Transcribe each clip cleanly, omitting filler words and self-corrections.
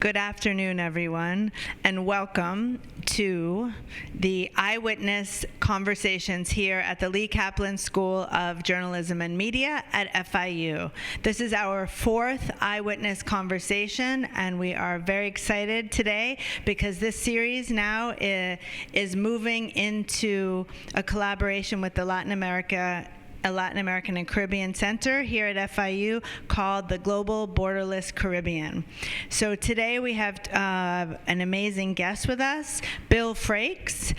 Good afternoon, everyone, and welcome to the iWitness conversations here at the Lee Kaplan School of Journalism and Media at FIU. This is our fourth iWitness conversation, and we are very excited today because this series now is moving into a collaboration with the Latin American and Caribbean Center here at FIU called the Global Borderless Caribbean. So today we have an amazing guest with us, Bill Frakes,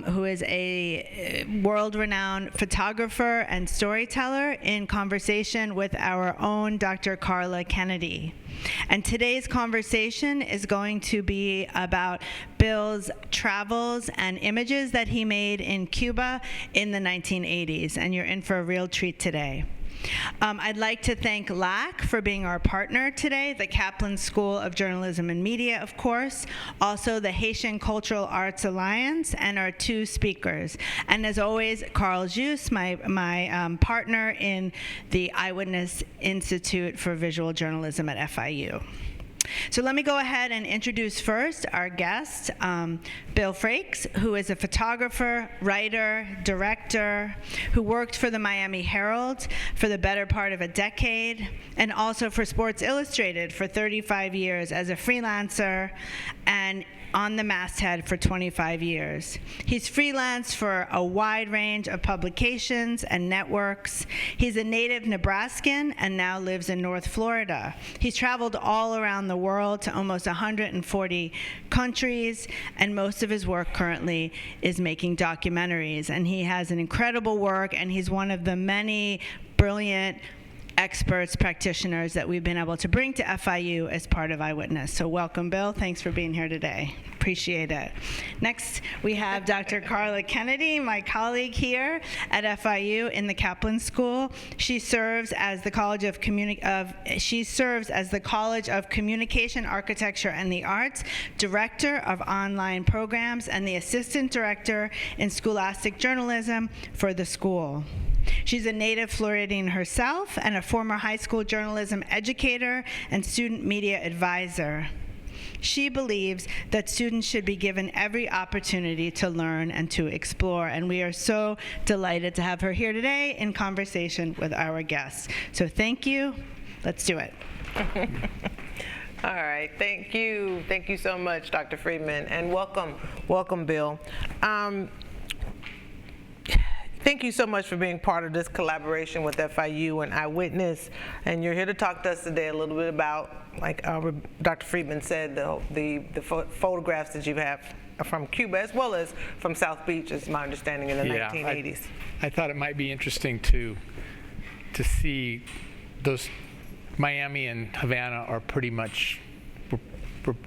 who is a world-renowned photographer and storyteller, in conversation with our own Dr. Carla Kennedy. And today's conversation is going to be about Bill's travels and images that he made in Cuba in the 1980s, and you're in for a real treat today. I'd like to thank LAC for being our partner today, the Kaplan School of Journalism and Media, of course, also the Haitian Cultural Arts Alliance, and our two speakers. And as always, Carl Jus, my partner in the iWitness Institute for Visual Journalism at FIU. So let me go ahead and introduce first our guest, Bill Frakes, who is a photographer, writer, director, who worked for the Miami Herald for the better part of a decade, and also for Sports Illustrated for 35 years as a freelancer, and on the masthead for 25 years. He's freelanced for a wide range of publications and networks. He's a native Nebraskan and now lives in North Florida. He's traveled all around the world to almost 140 countries, and most of his work currently is making documentaries. And he has an incredible work, and he's one of the many brilliant experts, practitioners that we've been able to bring to FIU as part of iWitness. So welcome, Bill. Thanks for being here today. Appreciate it. Next, we have Dr. Carla Kennedy, my colleague here at FIU in the Kaplan School. She serves as the College of Communication, Architecture, and the Arts, Director of Online Programs, and the Assistant Director in Scholastic Journalism for the school. She's a native Floridian herself and a former high school journalism educator and student media advisor. She believes that students should be given every opportunity to learn and to explore, and we are so delighted to have her here today in conversation with our guests. So thank you. Let's do it. All right, thank you. Thank you so much, Dr. Friedman, and welcome, Bill. Thank you so much for being part of this collaboration with FIU and iWitness. And you're here to talk to us today a little bit about, like Dr. Friedman said, the photographs that you have from Cuba, as well as from South Beach, is my understanding, in the 1980s. I thought it might be interesting to see those. Miami and Havana are pretty much,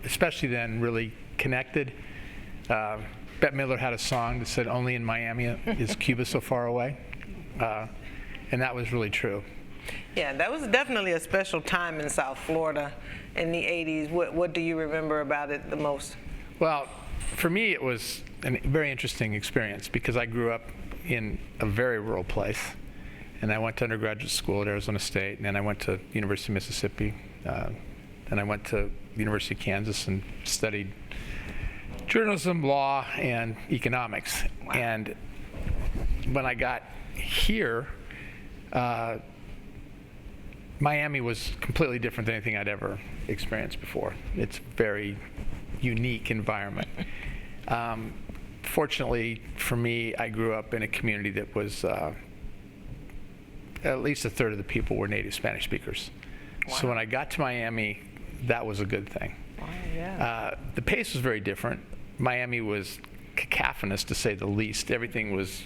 especially then, really connected. Bette Midler had a song that said, "Only in Miami is Cuba so far away," and that was really true. Yeah, that was definitely a special time in South Florida in the 80s. What do you remember about it the most? Well, for me, it was a very interesting experience because I grew up in a very rural place, and I went to undergraduate school at Arizona State, and then I went to University of Mississippi, and I went to the University of Kansas and studied journalism, law, and economics. Wow. And when I got here, Miami was completely different than anything I'd ever experienced before. It's a very unique environment. Fortunately for me, I grew up in a community that was at least a third of the people were native Spanish speakers. Wow. So when I got to Miami, that was a good thing. Wow, yeah. The pace was very different. Miami was cacophonous, to say the least. Everything was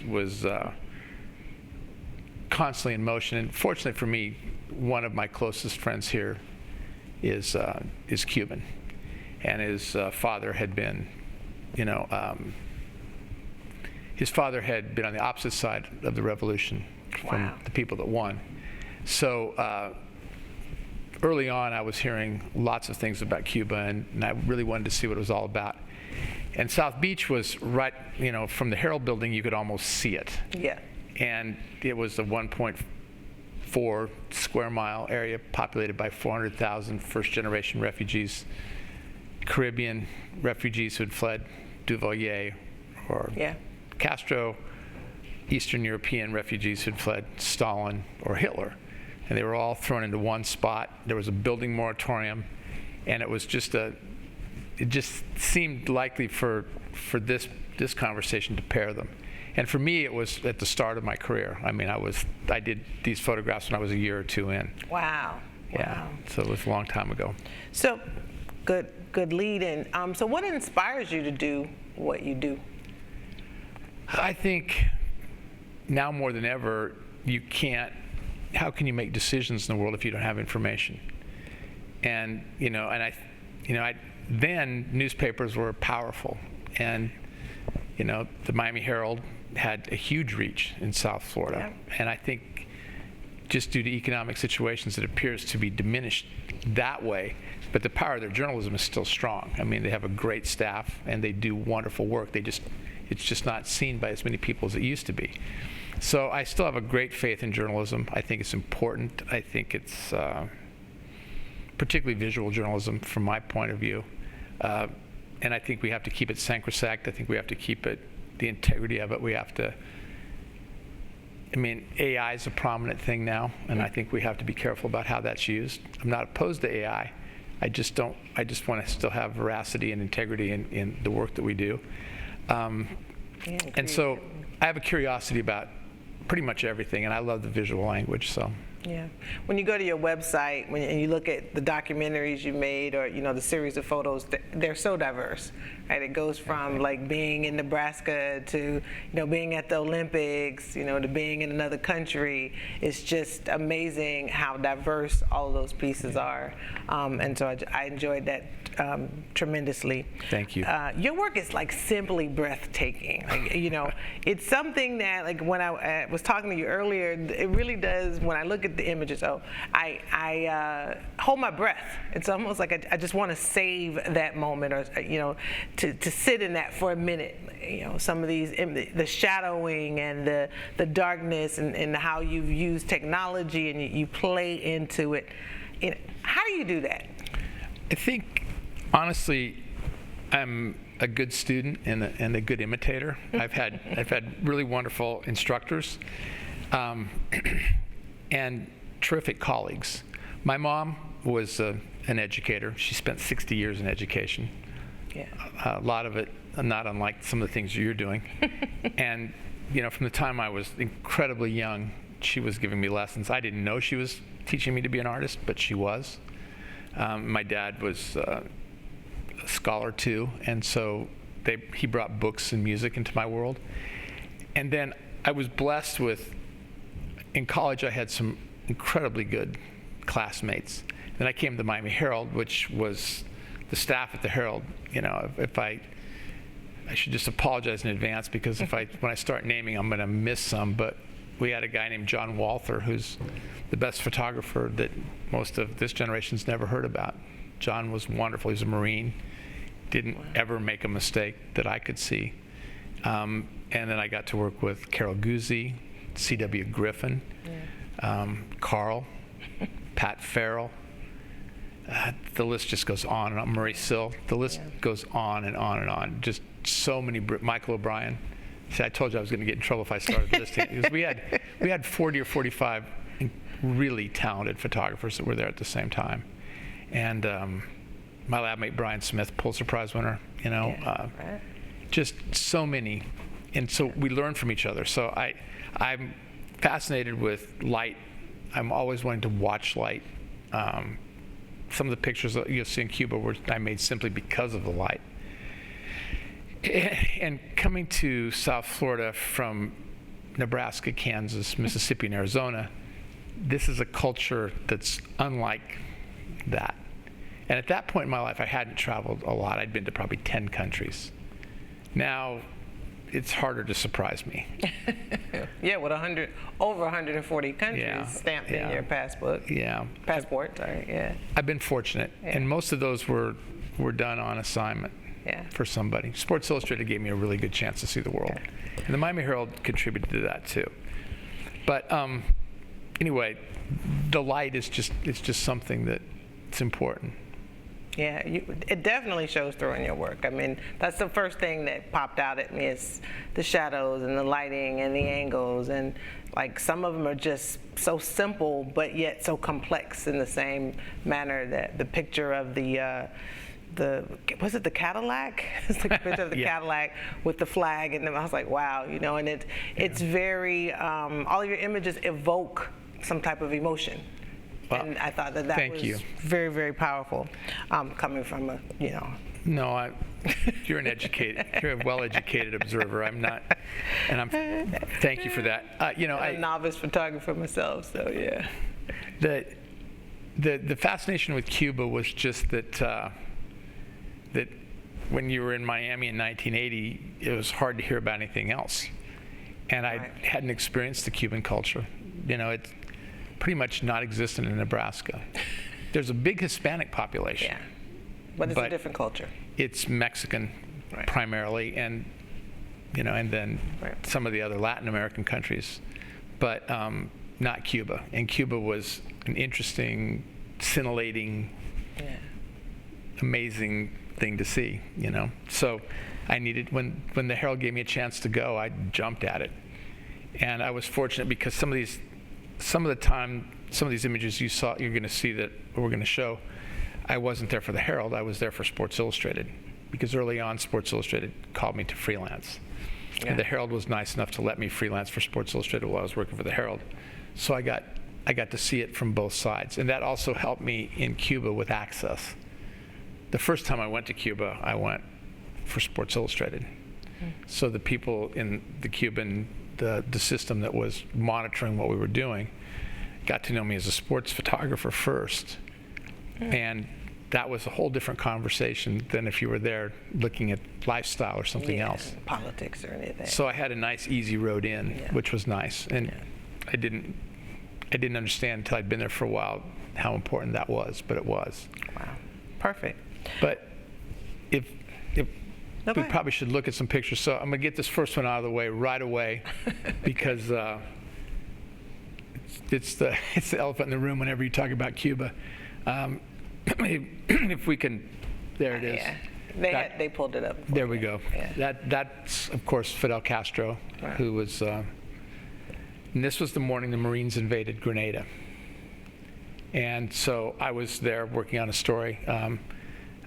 constantly in motion. And fortunately for me, one of my closest friends here is Cuban, and his father had been, his father had been on the opposite side of the revolution from the people that won. So early on, I was hearing lots of things about Cuba, and I really wanted to see what it was all about. And South Beach was right, from the Herald building, you could almost see it. Yeah. And it was a 1.4 square mile area populated by 400,000 first-generation refugees Caribbean refugees who had fled Duvalier, or Castro, Eastern European refugees who'd fled Stalin or Hitler. And they were all thrown into one spot. There was a building moratorium, and it was just it just seemed likely for this conversation to pair them. And for me, it was at the start of my career. I mean, I did these photographs when I was a year or two in. Wow. Yeah. So it was a long time ago. So, good lead in. So what inspires you to do what you do? I think now more than ever, how can you make decisions in the world if you don't have information? And then newspapers were powerful, and the Miami Herald had a huge reach in South Florida. Yeah. And I think just due to economic situations, it appears to be diminished that way. But the power of their journalism is still strong. I mean, they have a great staff, and they do wonderful work. It's just not seen by as many people as it used to be. So I still have a great faith in journalism. I think it's important. I think it's particularly visual journalism from my point of view. And I think we have to keep it sacrosanct. I think we have to keep the integrity of it. We have to, AI is a prominent thing now, and I think we have to be careful about how that's used. I'm not opposed to AI. I just want to still have veracity and integrity in the work that we do. And so I have a curiosity about pretty much everything, and I love the visual language. So. Yeah. When you go to your website, and you look at the documentaries you made, or the series of photos, they're so diverse, right? It goes from like being in Nebraska to being at the Olympics, to being in another country. It's just amazing how diverse all of those pieces are, and so I enjoyed that tremendously. Thank you. Your work is like simply breathtaking. Like, it's something that, like, when I was talking to you earlier, it really does. When I look at the images, I hold my breath. It's almost like I just want to save that moment, or to sit in that for a minute. Some of these, the shadowing and the darkness, and how you've used technology and you play into it. How do you do that? I think, honestly, I'm a good student and a good imitator. I've had really wonderful instructors, and terrific colleagues. My mom was an educator. She spent 60 years in education. Yeah. A lot of it not unlike some of the things you're doing. And from the time I was incredibly young, she was giving me lessons. I didn't know she was teaching me to be an artist, but she was. My dad was a scholar too, and so he brought books and music into my world. And then I was blessed with, in college I had some incredibly good classmates. Then I came to the Miami Herald, which was the staff at the Herald. If I should just apologize in advance, because when I start naming, I'm going to miss some. But we had a guy named John Walther, who's the best photographer that most of this generation's never heard about. John was wonderful. He was a Marine. Didn't ever make a mistake that I could see. And then I got to work with Carol Guzzi, C.W. Griffin, Carl, Pat Farrell. The list just goes on and on. Murray Sill. The list goes on and on and on. Just so many. Michael O'Brien. See, I told you I was going to get in trouble if I started listing. Because we had 40 or 45 really talented photographers that were there at the same time. And my lab mate Brian Smith, Pulitzer Prize winner. Just so many. And so we learn from each other. So I'm fascinated with light. I'm always wanting to watch light. Some of the pictures that you'll see in Cuba were I made simply because of the light. And coming to South Florida from Nebraska, Kansas, Mississippi, and Arizona, this is a culture that's unlike that. And at that point in my life, I hadn't traveled a lot. I'd been to probably 10 countries. Now, it's harder to surprise me. Yeah, with over 140 countries stamped in your passport. Yeah. Passport, sorry, yeah. I've been fortunate, and most of those were done on assignment for somebody. Sports Illustrated gave me a really good chance to see the world. And the Miami Herald contributed to that too. But anyway, the light is just something that's important. Yeah, it definitely shows through in your work. I mean, that's the first thing that popped out at me is the shadows and the lighting and the angles, and like some of them are just so simple but yet so complex in the same manner. That the picture of was it the Cadillac? It's like a picture of the Cadillac with the flag, and I was like, wow, you know, and it's very all of your images evoke some type of emotion. Well, and I thought that was very, very powerful, coming from a, you know. No, you're a well-educated observer. I'm not, and thank you for that. You know, I'm a novice photographer myself, so yeah. The fascination with Cuba was just that that when you were in Miami in 1980, it was hard to hear about anything else, and I hadn't experienced the Cuban culture. You know, it's pretty much not existent in Nebraska. There's a big Hispanic population. Yeah, but it's a different culture. It's Mexican primarily, and you know, and then some of the other Latin American countries, but not Cuba. And Cuba was an interesting, scintillating, amazing thing to see. You know, so I needed when the Herald gave me a chance to go, I jumped at it, and I was fortunate because some of these images you're going to see that we're going to show, I wasn't there for the Herald, I was there for Sports Illustrated, because early on Sports Illustrated called me to freelance. Yeah. And the Herald was nice enough to let me freelance for Sports Illustrated while I was working for the Herald. So I got to see it from both sides, and that also helped me in Cuba with access. The first time I went to Cuba, I went for Sports Illustrated. So the people in the Cuban the system that was monitoring what we were doing got to know me as a sports photographer first, and that was a whole different conversation than if you were there looking at lifestyle or something else, politics or anything. So I had a nice easy road in, which was nice, and I didn't understand until I'd been there for a while how important that was, but it was. Wow, perfect. But if we probably should look at some pictures. So I'm going to get this first one out of the way right away because it's the elephant in the room whenever you talk about Cuba. If we can, there it is. Yeah. They pulled it up. There we go. Yeah. That's of course Fidel Castro, who was. And this was the morning the Marines invaded Grenada. And so I was there working on a story.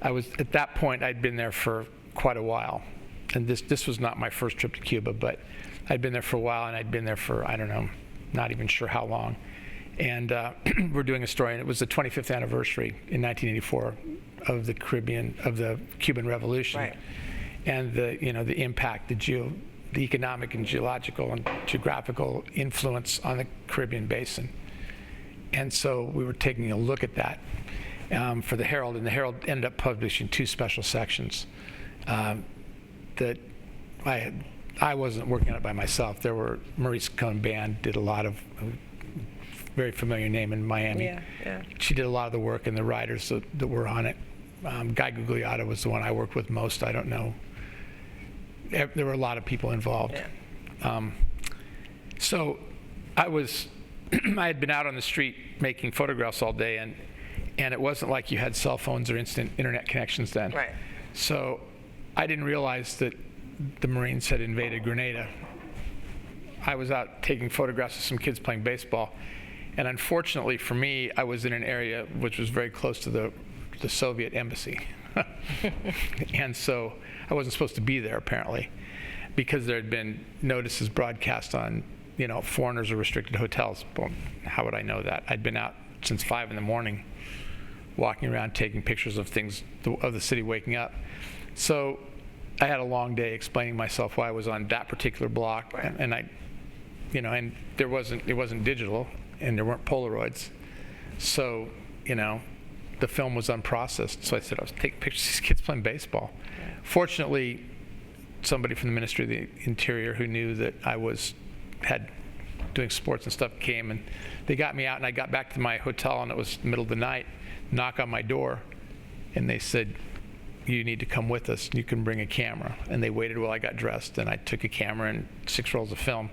I was at that point I'd been there for quite a while, and this was not my first trip to Cuba, but I'd been there for a while, and I'd been there for, I don't know, not even sure how long. And we're doing a story, and it was the 25th anniversary in 1984 of the Cuban Revolution, and the impact, the economic and geological and geographical influence on the Caribbean basin. And so we were taking a look at that for the Herald, and the Herald ended up publishing 2 special sections. That I wasn't working on it by myself. There were Maurice Cohn Band did a lot of very familiar name in Miami. Yeah. She did a lot of the work, and the writers that were on it. Guy Gugliotta was the one I worked with most. I don't know. There were a lot of people involved. Yeah. So I had been out on the street making photographs all day, and it wasn't like you had cell phones or instant internet connections then. Right. So I didn't realize that the Marines had invaded Grenada. I was out taking photographs of some kids playing baseball, and unfortunately for me, I was in an area which was very close to the Soviet embassy. And so I wasn't supposed to be there apparently, because there had been notices broadcast on, foreigners are restricted hotels. Well, how would I know that? I'd been out since 5 a.m. walking around taking pictures of things of the city waking up. So I had a long day explaining myself why I was on that particular block, and and it wasn't digital, and there weren't Polaroids, so the film was unprocessed. So I said I was taking pictures of these kids playing baseball. Fortunately, somebody from the Ministry of the Interior who knew that I had doing sports and stuff came, and they got me out, and I got back to my hotel, and it was the middle of the night. Knock on my door, and they said, you need to come with us. You can bring a camera. And they waited while I got dressed, and I took a camera and 6 rolls of film.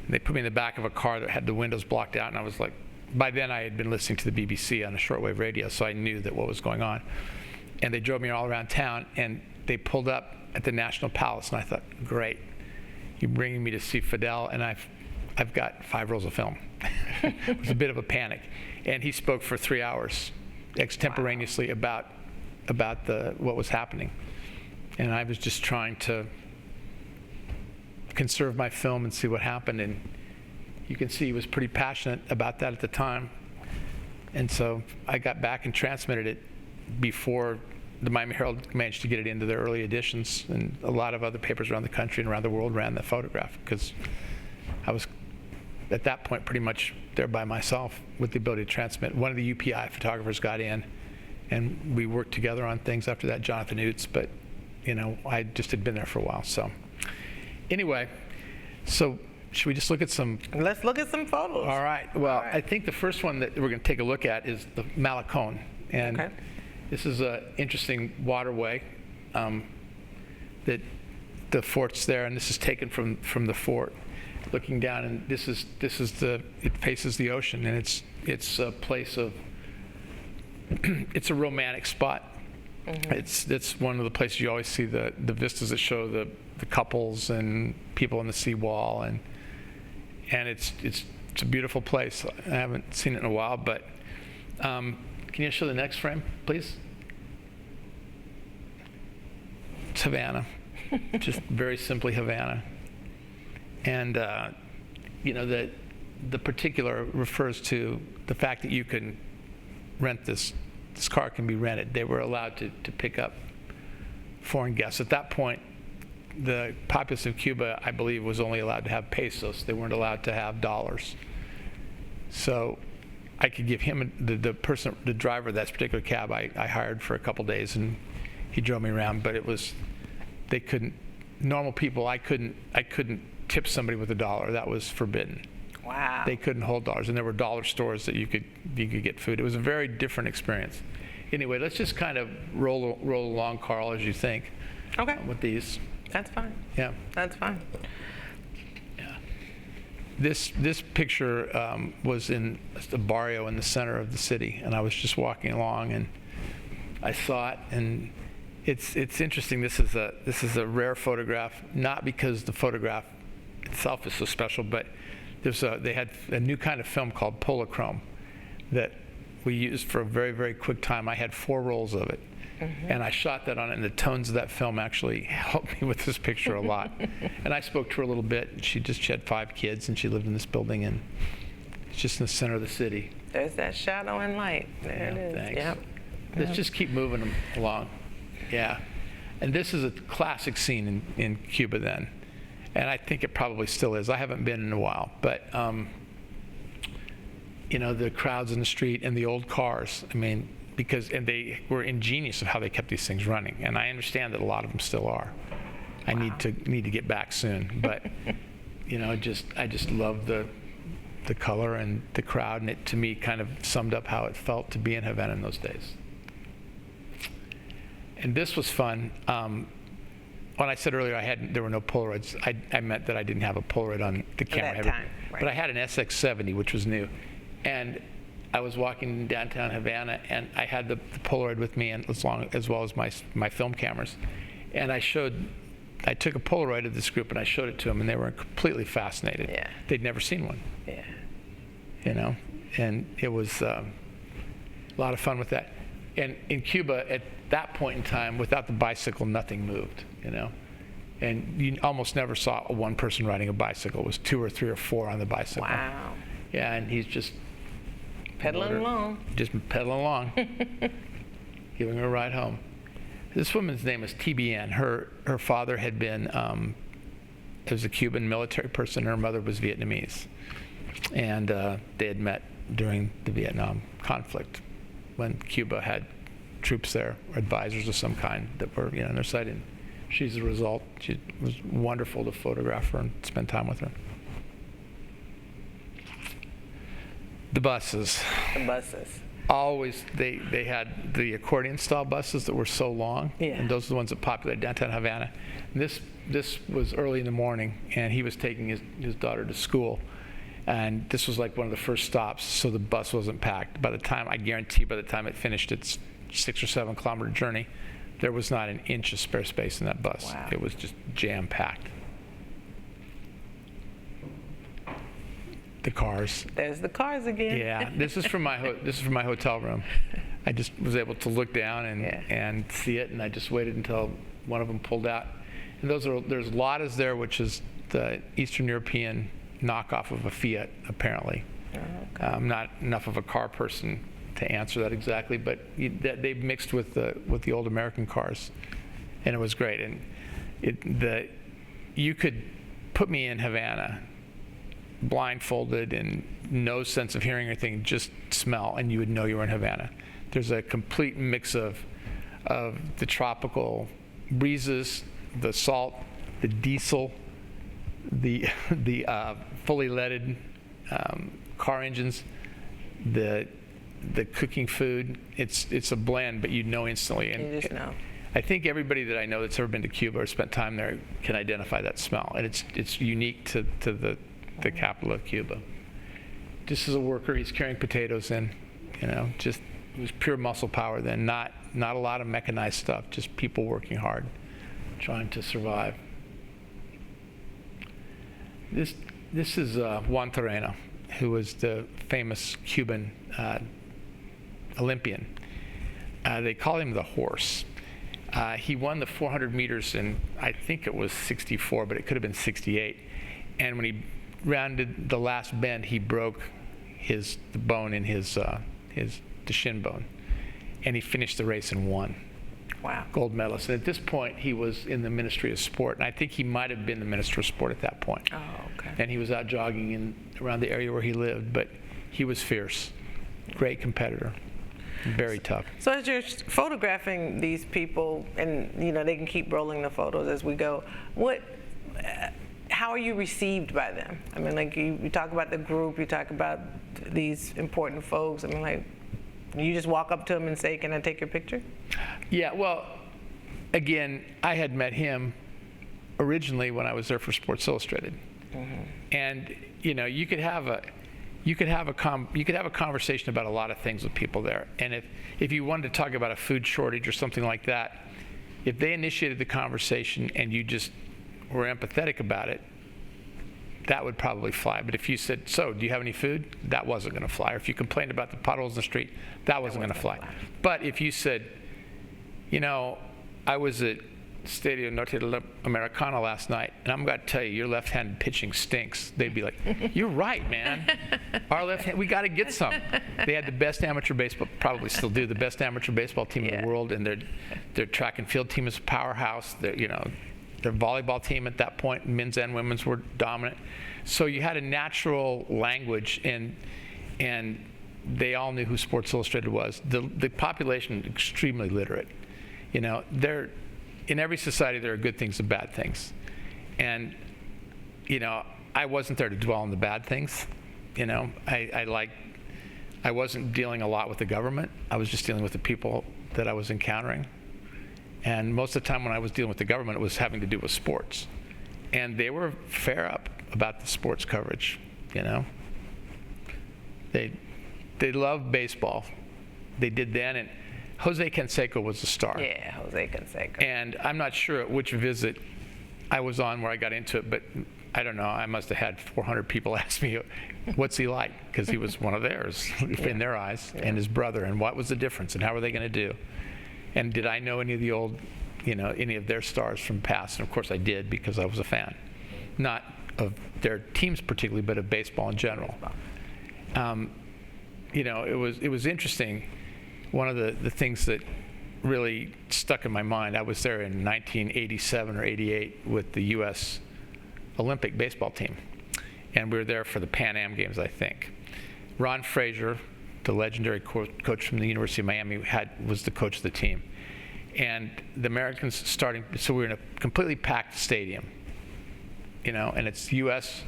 And they put me in the back of a car that had the windows blocked out, and I was like, by then I had been listening to the BBC on a shortwave radio, so I knew that what was going on. and they drove me all around town, and they pulled up at the National Palace, and I thought, great, you're bringing me to see Fidel, and I've got 5 rolls of film. It was a bit of a panic. And he spoke for 3 hours extemporaneously about what was happening. And I was just trying to conserve my film and see what happened. And you can see he was pretty passionate about that at the time. And so I got back and transmitted it before the Miami Herald managed to get it into their early editions, and a lot of other papers around the country and around the world ran the photograph, because I was at that point pretty much there by myself with the ability to transmit. One of the UPI photographers got in, and we worked together on things after that, Jonathan Oots, but I just had been there for a while. So anyway, so should we just look at some? Let's look at some photos. All right. Well, I think the first one that we're going to take a look at is the Malecón. And okay. This is an interesting waterway that the fort's there, and this is taken from the fort, looking down, and it faces the ocean, and it's a place of it's a romantic spot. Mm-hmm. It's one of the places you always see the vistas that show the couples and people on the seawall, and it's a beautiful place. I haven't seen it in a while, but can you show the next frame, please? It's Havana, just very simply Havana, and the particular refers to the fact that you can rent this car can be rented. They were allowed to pick up foreign guests. At that point, the populace of Cuba, I believe, was only allowed to have pesos. They weren't allowed to have dollars. So I could give him the driver of that particular cab I hired for a couple days, and he drove me around. But they couldn't. Normal people, I couldn't tip somebody with $1. That was forbidden. Wow. They couldn't hold dollars, and there were dollar stores that you could get food. It was a very different experience. Anyway, let's just kind of roll along, Carl, as you think. Okay. With these. That's fine. Yeah. That's fine. Yeah. This picture was in a barrio in the center of the city, and I was just walking along, and I saw it, and it's interesting. This is a rare photograph, not because the photograph itself is so special, but they had a new kind of film called Polochrome that we used for a very, very quick time. I had 4 rolls of it. Mm-hmm. And I shot that on it, and the tones of that film actually helped me with this picture a lot. And I spoke to her a little bit, and she had 5 kids, and she lived in this building, and it's just in the center of the city. There's that shadow and light. There it is. Thanks. Yep. Let's just keep moving them along. Yeah. And this is a classic scene in Cuba then. And I think it probably still is. I haven't been in a while, but the crowds in the street and the old cars. I mean, and they were ingenious of how they kept these things running, and I understand that a lot of them still are. I need to get back soon, but I just love the color and the crowd, and it to me kind of summed up how it felt to be in Havana in those days. And this was fun. When I said earlier there were no Polaroids, I meant that I didn't have a Polaroid on the camera. At that time, right. But I had an SX70, which was new, and I was walking in downtown Havana, and I had the Polaroid with me, and as well as my film cameras. And I took a Polaroid of this group, and I showed it to them, and they were completely fascinated. Yeah. They'd never seen one. Yeah. And it was a lot of fun with that. And in Cuba, at that point in time, without the bicycle, nothing moved. And you almost never saw one person riding a bicycle. It was 2 or 3 or 4 on the bicycle. Wow. Yeah, and he's just pedaling along. Just pedaling along, giving her a ride home. This woman's name is TBN. Her father had been was a Cuban military person. Her mother was Vietnamese, and they had met during the Vietnam conflict when Cuba had troops there, advisors of some kind that were on their side. And she's the result. It was wonderful to photograph her and spend time with her. The buses. Always, they had the accordion-style buses that were so long, and those are the ones that populated downtown Havana. And this was early in the morning, and he was taking his daughter to school, and this was like one of the first stops, so the bus wasn't packed. I guarantee by the time it finished its 6 or 7 kilometer journey, there was not an inch of spare space in that bus. Wow. It was just jam-packed. The cars. There's the cars again. Yeah, this is from my hotel room. I just was able to look down and see it, and I just waited until one of them pulled out. And there's Ladas there, which is the Eastern European knockoff of a Fiat, apparently. Oh, okay. I'm not enough of a car person to answer that exactly, but they mixed with the old American cars, and it was great. And you could put me in Havana, blindfolded and no sense of hearing or anything, just smell, and you would know you were in Havana. There's a complete mix of the tropical breezes, the salt, the diesel, the fully leaded car engines, the cooking food. It's a blend, but you know instantly. And You just know. I think everybody that I know that's ever been to Cuba or spent time there can identify that smell, and it's unique to the capital of Cuba. Just as a worker, he's carrying potatoes in, just it was pure muscle power then, not a lot of mechanized stuff, just people working hard, trying to survive. This is Juan Terreno, who was the famous Cuban Olympian. They call him the horse. He won the 400 meters in, I think it was 64, but it could have been 68. And when he rounded the last bend, he broke the bone in the shin bone, and he finished the race and won. Wow. Gold medalist. And at this point, he was in the Ministry of Sport, and I think he might have been the Minister of Sport at that point. Oh, okay. And he was out jogging around the area where he lived, but he was fierce, great competitor, very tough. So as you're photographing these people, and they can keep rolling the photos as we go, how are you received by them? I mean, like you talk about the group, you talk about these important folks. I mean, like, you just walk up to them and say, "Can I take your picture?" Yeah, well, again, I had met him originally when I was there for Sports Illustrated, and you could have a conversation about a lot of things with people there. And if you wanted to talk about a food shortage or something like that, if they initiated the conversation and you just were empathetic about it, that would probably fly. But if you said, "So, do you have any food?" that wasn't going to fly. Or if you complained about the potholes in the street, that wasn't going to fly. But if you said, I was at Stadio Norte Americana last night, and I'm going to tell you, your left-handed pitching stinks. They'd be like, "You're right, man. Our left hand, we got to get some." They had the best amateur baseball, probably still do, the best amateur baseball team in the world, and their track and field team is a powerhouse. Their volleyball team at that point, men's and women's, were dominant. So you had a natural language, and they all knew who Sports Illustrated was. The population, extremely literate. In every society, there are good things and bad things. And, I wasn't there to dwell on the bad things. I wasn't dealing a lot with the government. I was just dealing with the people that I was encountering. And most of the time when I was dealing with the government, it was having to do with sports. And they were fair up about the sports coverage, They loved baseball. They did then, and Jose Canseco was the star. Yeah, Jose Canseco. And I'm not sure at which visit I was on where I got into it, but I don't know, I must have had 400 people ask me, "What's he like?" Because he was one of theirs, in their eyes, and his brother, and what was the difference, and how were they going to do? And did I know any of the old, any of their stars from past? And of course I did, because I was a fan. Not of their teams particularly, but of baseball in general. It was interesting. One of the things that really stuck in my mind, I was there in 1987 or 88 with the U.S. Olympic baseball team. And we were there for the Pan Am Games, I think. Ron Frazier, the legendary coach from the University of Miami, was the coach of the team. And the Americans so we were in a completely packed stadium, and it's U.S.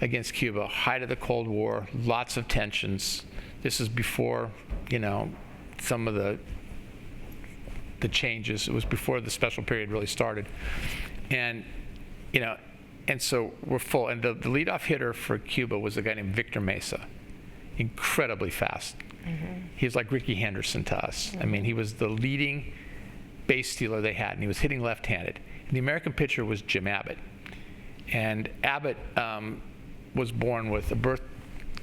against Cuba, height of the Cold War, lots of tensions. This is before, some of the changes. It was before the special period really started. And, and so we're full. And the leadoff hitter for Cuba was a guy named Victor Mesa. Incredibly fast He was like Ricky Henderson to us. I mean, he was the leading base stealer they had, and he was hitting left-handed. And the American pitcher was Jim Abbott. And Abbott was born with a birth.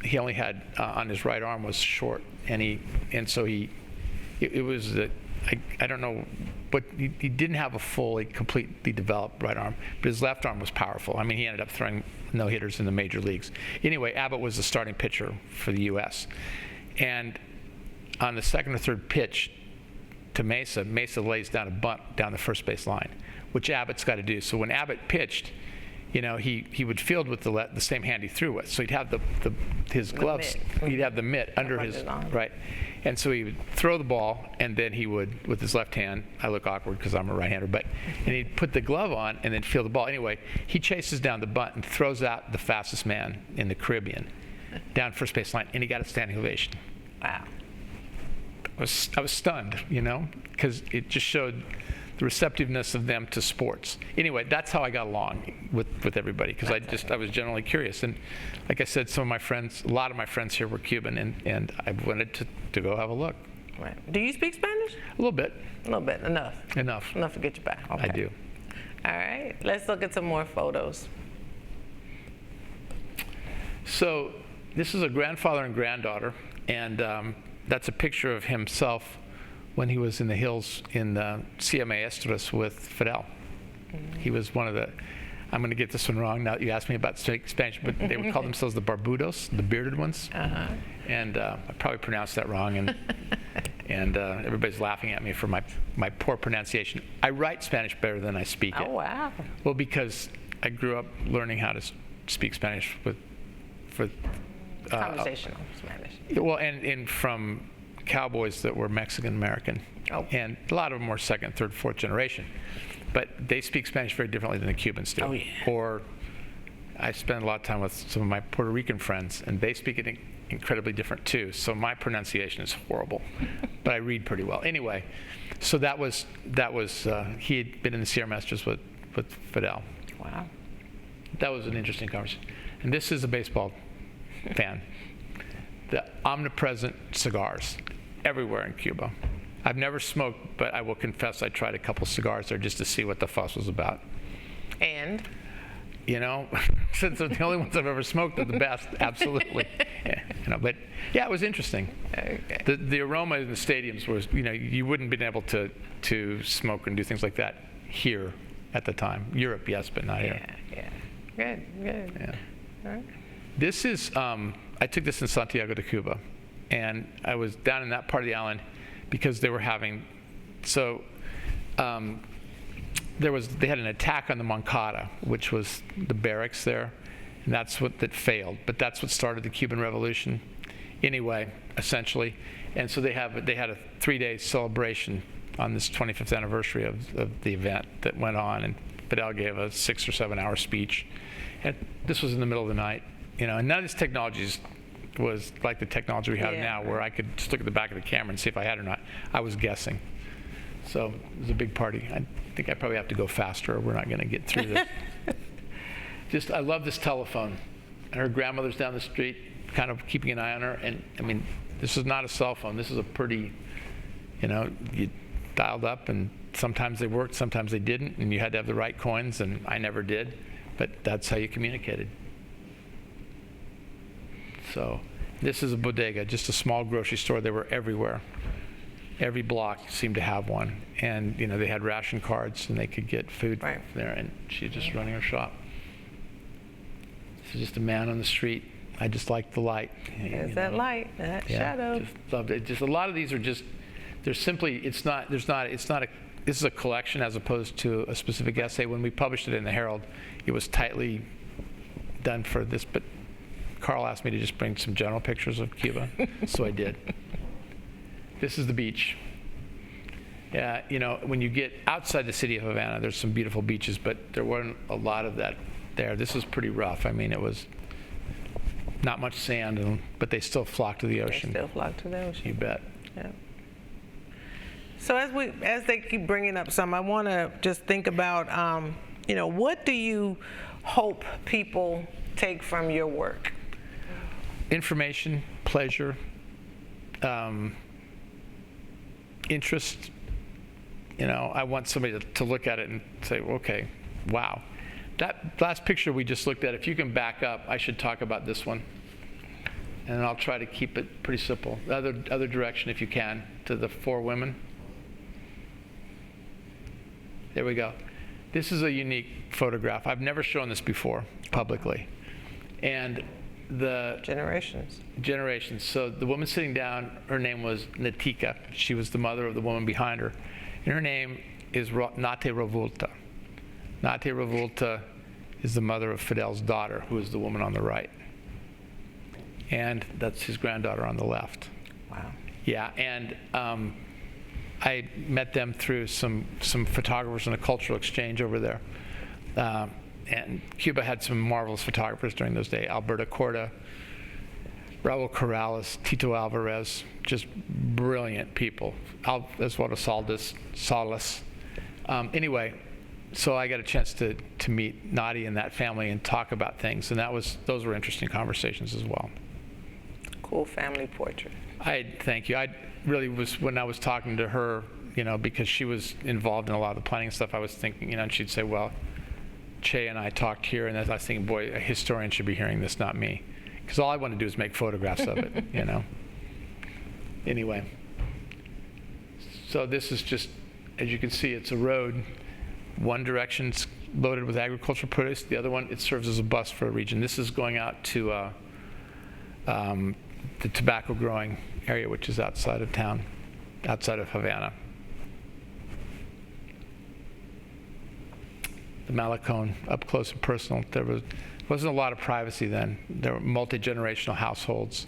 He only had on his right arm was short, and so it was I don't know, but he didn't have a fully completely developed right arm, but his left arm was powerful. I mean, he ended up throwing no-hitters in the major leagues. Anyway, Abbott was the starting pitcher for the U.S. And on the second or third pitch to Mesa lays down a bunt down the first base line, which Abbott's got to do. So when Abbott pitched, you know, he would field with the same hand he threw with. So he'd have his gloves, he'd have the mitt under his, right. And so he would throw the ball, and then he would, with his left hand, I look awkward because I'm a right-hander, and he'd put the glove on and then field the ball. Anyway, he chases down the bunt and throws out the fastest man in the Caribbean down first base line, and he got a standing ovation. Wow. I was stunned, you know, because it just showed the receptiveness of them to sports. Anyway, that's how I got along with everybody, because I was generally curious. And like I said, a lot of my friends here were Cuban, and I wanted to go have a look. Right. Do you speak Spanish? A little bit. A little bit. Enough to get you by. Okay. I do. All right. Let's look at some more photos. So this is a grandfather and granddaughter, and that's a picture of himself when he was in the hills in Silla Maestros with Fidel. He was one of the, I'm going to get this one wrong now that you asked me about Spanish, but they would call themselves the barbudos, the bearded ones. And I probably pronounced that wrong, and everybody's laughing at me for my poor pronunciation. I write Spanish better than I speak it. Oh, wow. Well, because I grew up learning how to speak Spanish for conversational Spanish. Well, and from cowboys that were Mexican American, and a lot of them were second, third, fourth generation, but they speak Spanish very differently than the Cubans do. Oh, yeah. Or I spend a lot of time with some of my Puerto Rican friends, and they speak it incredibly different too. So my pronunciation is horrible, but I read pretty well. Anyway, so that was he had been in the Sierra Maestros with Fidel. Wow. That was an interesting conversation. And this is a baseball fan. The omnipresent cigars everywhere in Cuba. I've never smoked, but I will confess I tried a couple cigars there just to see what the fuss was about. And? You know, since they're the only ones I've ever smoked, they're the best, absolutely. Yeah, you know, but yeah, it was interesting. Okay. The aroma in the stadiums was, you know, you wouldn't have been able to smoke and do things like that here at the time. Europe, yes, but not here. Yeah. Good. Yeah. All right. This is, I took this in Santiago de Cuba, and I was down in that part of the island because they were having, they had an attack on the Moncada, which was the barracks there, and that failed. But that's what started the Cuban Revolution, anyway, essentially. And so they had a 3-day celebration on this 25th anniversary of the event that went on, and Fidel gave a 6 or 7 hour speech. And this was in the middle of the night, you know, and none of this technology was like the technology we have now, where I could just look at the back of the camera and see if I had or not. I was guessing. So it was a big party. I think I probably have to go faster, or we're not going to get through this. I love this telephone. Her grandmother's down the street, kind of keeping an eye on her. And I mean, this is not a cell phone. This is a pretty, you know, you dialed up, and sometimes they worked, sometimes they didn't, and you had to have the right coins, and I never did. But that's how you communicated. So this is a bodega, just a small grocery store. They were everywhere. Every block seemed to have one. And, you know, they had ration cards, and they could get food there. And she's just running her shop. This is just a man on the street. I just like the light. There's that light, that shadow. Just loved it. Just a lot of these are just, they're simply, this is a collection as opposed to a specific essay. When we published it in the Herald, it was tightly done for this, but Carl asked me to just bring some general pictures of Cuba, so I did. This is the beach. Yeah, you know, when you get outside the city of Havana, there's some beautiful beaches, but there wasn't a lot of that there. This was pretty rough. I mean, it was not much sand, but they still flock to the ocean. They still flock to the ocean. You bet. Yeah. So as they keep bringing up some, I want to just think about, you know, what do you hope people take from your work? Information, pleasure, interest. I want somebody to look at it and say, okay, wow. That last picture we just looked at, if you can back up, I should talk about this one. And I'll try to keep it pretty simple. The other direction, if you can, to the 4 women. There we go. This is a unique photograph. I've never shown this before publicly. And the generations. So the woman sitting down, her name was Natika. She was the mother of the woman behind her. And her name is Nate Revolta. Nate Revolta is the mother of Fidel's daughter, who is the woman on the right. And that's his granddaughter on the left. Wow. Yeah, and I met them through some photographers in a cultural exchange over there. And Cuba had some marvelous photographers during those days. Alberto Corda, Raul Corrales, Tito Alvarez, just brilliant people. Osvaldo Salas. Anyway, so I got a chance to meet Nadi and that family and talk about things, and those were interesting conversations as well. Cool family portrait. Thank you. I really was, when I was talking to her, because she was involved in a lot of the planning stuff, I was thinking, and she'd say, well, Che and I talked here, and I was thinking, boy, a historian should be hearing this, not me. Because all I want to do is make photographs of it, Anyway. So this is just, as you can see, it's a road. One direction's loaded with agricultural produce. The other one, it serves as a bus for a region. This is going out to the tobacco growing area, which is outside of town, outside of Havana. The Malecón, up close and personal. There wasn't a lot of privacy then. There were multi-generational households.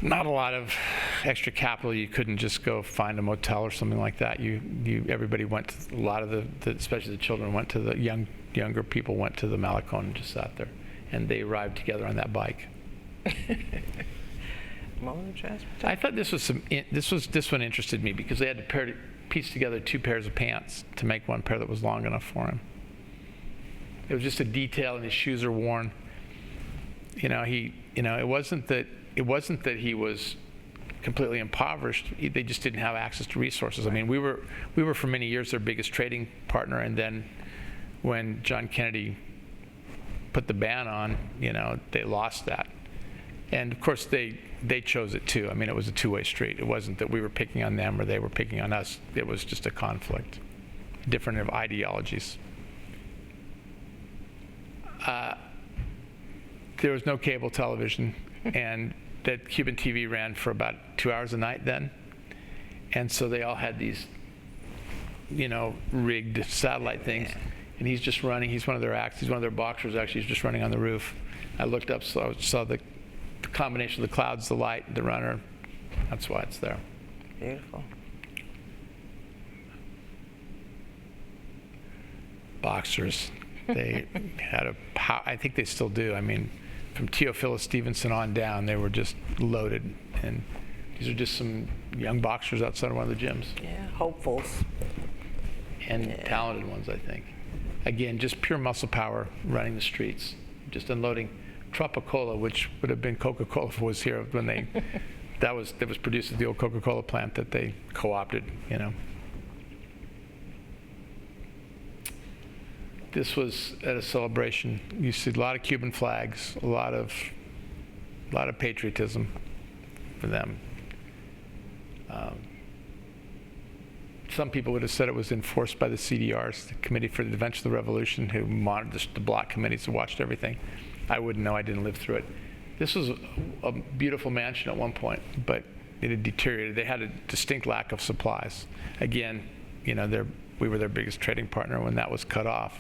Not a lot of extra capital. You couldn't just go find a motel or something like that. Everybody went to, a lot of especially the children went to the younger people went to the Malecón and just sat there, and they arrived together on that bike. I thought this one interested me because they had to piece together 2 pairs of pants to make one pair that was long enough for him. It was just a detail, and his shoes are worn. It wasn't that he was completely impoverished. They just didn't have access to resources. I mean, we were for many years their biggest trading partner, and then when John Kennedy put the ban on, they lost that. And of course they chose it too. I mean, it was a two-way street. It wasn't that we were picking on them or they were picking on us. It was just a conflict, different of ideologies. There was no cable television, and that Cuban TV ran for about 2 hours a night then. And so they all had these, rigged satellite things. Yeah. And he's just running. He's one of their acts. He's one of their boxers, actually. He's just running on the roof. I looked up, so I saw the combination of the clouds, the light, the runner. That's why it's there. Beautiful. Boxers. They had I think they still do. I mean, from Teofilus Stevenson on down, they were just loaded. And these are just some young boxers outside of one of the gyms. Yeah, hopefuls. And talented ones, I think. Again, just pure muscle power running the streets, just unloading Tropicola, which would have been Coca-Cola if it was here when that was produced at the old Coca-Cola plant that they co-opted, This was at a celebration. You see a lot of Cuban flags, a lot of patriotism for them. Some people would have said it was enforced by the CDRs, the Committee for the Defense of the Revolution, who monitored the block committees and watched everything. I wouldn't know. I didn't live through it. This was a beautiful mansion at one point, but it had deteriorated. They had a distinct lack of supplies. Again, we were their biggest trading partner when that was cut off.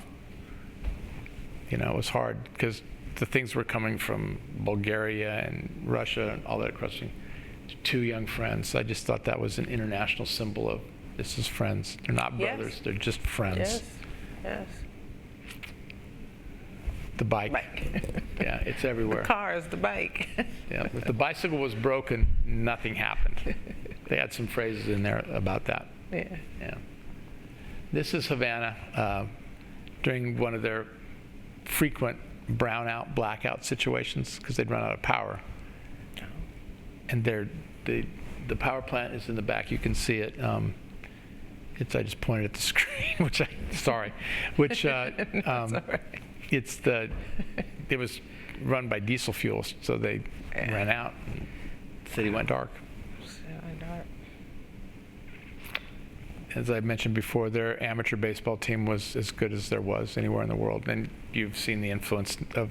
It was hard because the things were coming from Bulgaria and Russia and all that across. 2 young friends. I just thought that was an international symbol of this is friends. They're not brothers. Yes. They're just friends. Yes. The bike. Yeah, it's everywhere. The car is the bike. Yeah, if the bicycle was broken, nothing happened. They had some phrases in there about that. Yeah. This is Havana during one of their frequent brownout, blackout situations because they'd run out of power. And the power plant is in the back. You can see it. I just pointed at the screen, which which That's all right. it was run by diesel fuel, so they ran out. The city went dark. As I mentioned before, their amateur baseball team was as good as there was anywhere in the world. And you've seen the influence of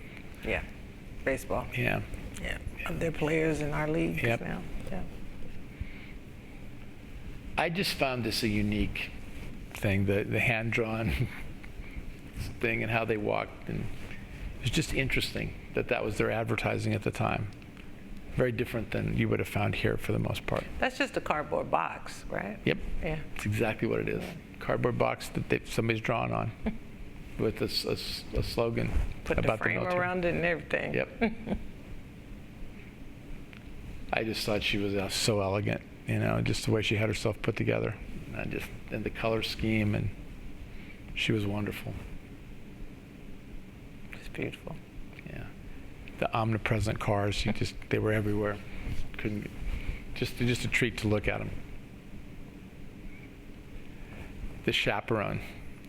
Baseball. Yeah. Of their players in our leagues Yep. now. Yeah. I just found this a unique thing, the hand-drawn thing and how they walked. And it was just interesting that was their advertising at the time. Very different than you would have found here for the most part. That's just a cardboard box, right? Yep. Yeah. It's exactly what it is. Cardboard box that somebody's drawn on with a slogan Put about the frame military. around it and everything. Yep. I just thought she was so elegant, just the way she had herself put together. And the color scheme, and she was wonderful. It's beautiful. Yeah. The omnipresent cars, they were everywhere. Just a treat to look at them. The chaperone,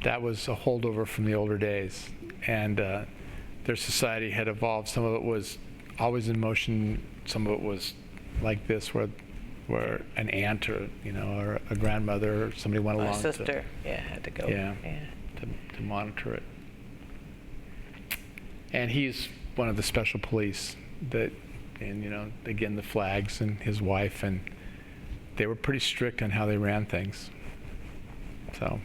that was a holdover from the older days, and their society had evolved. Some of it was always in motion. Some of it was like this, where an aunt or a grandmother or somebody went along. My sister, had to go. Yeah. To monitor it. And he's one of the special police and again the flags and his wife, and they were pretty strict on how they ran things. So.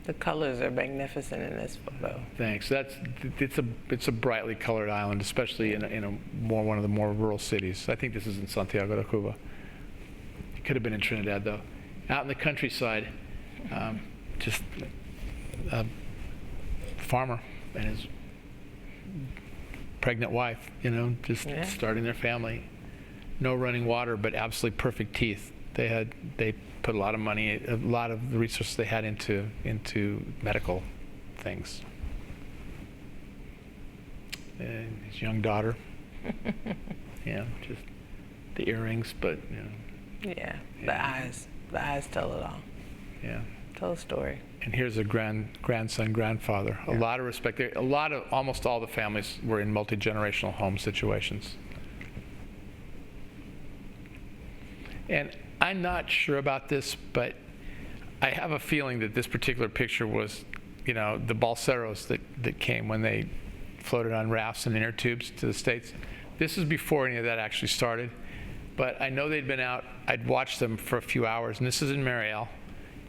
The colors are magnificent in this photo. Thanks. It's a brightly colored island, especially in one of the more rural cities. I think this is in Santiago de Cuba. It could have been in Trinidad though. Out in the countryside, just a farmer and his pregnant wife, starting their family. No running water, but absolutely perfect teeth. They put a lot of money, a lot of the resources they had into medical things. And his young daughter, just the earrings, but The eyes tell it all. Yeah. Tell a story. And here's a grandson, grandfather. A lot of respect. Almost all the families were in multi-generational home situations. And I'm not sure about this, but I have a feeling that this particular picture was, the balseros that came when they floated on rafts and inner tubes to the States. This is before any of that actually started, but I know they'd been out. I'd watched them for a few hours, and this is in Mariel,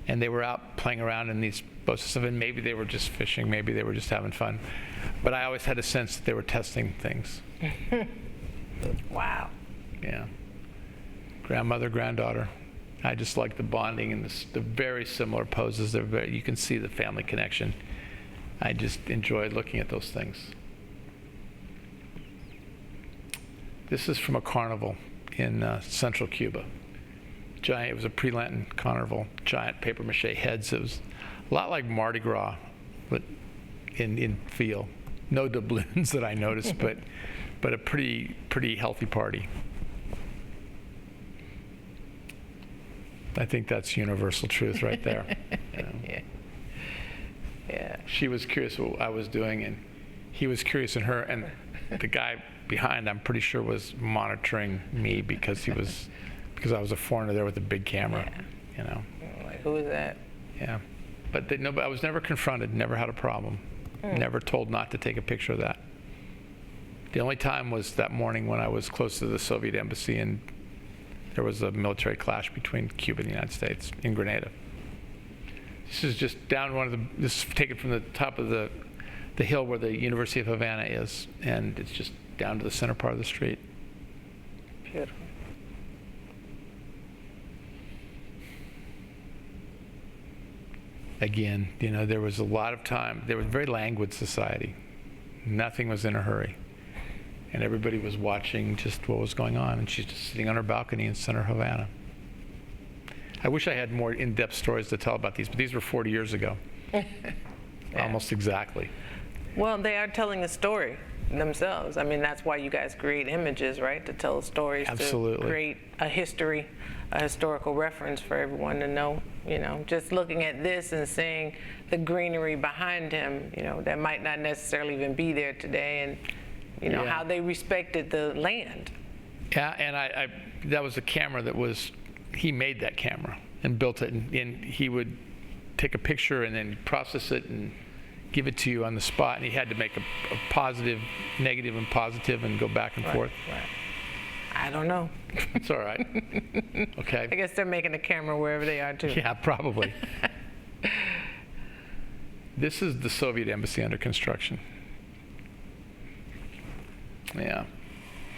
and they were out playing around in these boats and stuff, and maybe they were just fishing, maybe they were just having fun. But I always had a sense that they were testing things. Wow. Yeah. Grandmother, granddaughter. I just like the bonding and the very similar poses. You can see the family connection. I just enjoyed looking at those things. This is from a carnival in central Cuba. It was a pre-Lenten carnival, giant papier-mâché heads. It was a lot like Mardi Gras, but in feel. No doubloons that I noticed, but a pretty healthy party. I think that's universal truth right there. Yeah. She was curious what I was doing, and he was curious in her. And the guy behind, I'm pretty sure, was monitoring me because I was a foreigner there with a big camera. Like, who is that? Yeah, but I was never confronted. Never had a problem. Never told not to take a picture of that. The only time was that morning when I was close to the Soviet embassy and there was a military clash between Cuba and the United States in Grenada. This is just down this is taken from the top of the hill where the University of Havana is, and it's just down to the center part of the street. Beautiful. Again, there was a lot of time. There was a very languid society. Nothing was in a hurry. And everybody was watching just what was going on, and she's just sitting on her balcony in center Havana. I wish I had more in-depth stories to tell about these, but these were 40 years ago. Almost exactly. Well, they are telling a story. themselves. I mean, that's why you guys create images, right? To tell stories, Absolutely. to create a history, a historical reference for everyone to know. You know, just looking at this and seeing the greenery behind him, you know, that might not necessarily even be there today, and, you know, how they respected the land. Yeah, and I that was a camera that was, he made that camera and built it, and he would take a picture and then process it and give it to you on the spot, and he had to make a positive, negative, and positive, and go back and forth. Right. I don't know. It's all right. Okay. I guess they're making a camera wherever they are too. Yeah, probably. This is the Soviet embassy under construction. Yeah.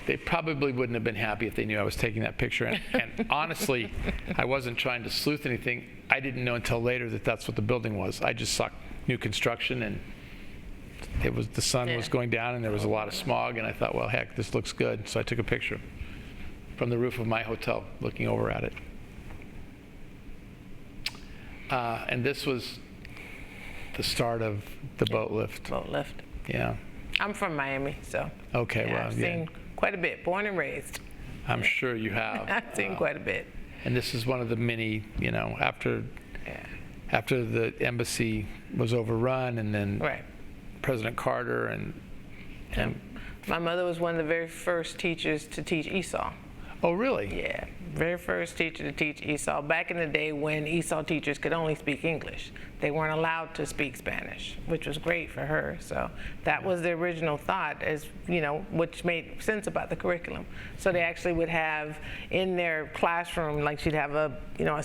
They probably wouldn't have been happy if they knew I was taking that picture. And honestly, I wasn't trying to sleuth anything. I didn't know until later that that's what the building was. I just saw new construction, and it was, the sun was going down, and there was a lot of smog, and I thought, well, heck, this looks good. So I took a picture from the roof of my hotel, looking over at it. And this was the start of the boat lift. Boat lift. Yeah. I'm from Miami, so. Okay, yeah, well, I've seen quite a bit, born and raised. I'm sure you have. I've seen quite a bit. And this is one of the many, you know, after the embassy was overrun, and then President Carter and my mother was one of the very first teachers to teach ESOL. Oh, really? Yeah, very first teacher to teach ESOL back in the day when ESOL teachers could only speak English. They weren't allowed to speak Spanish, which was great for her. So that was the original thought, as you know, which made sense about the curriculum. So they actually would have in their classroom, like she'd have a, you know,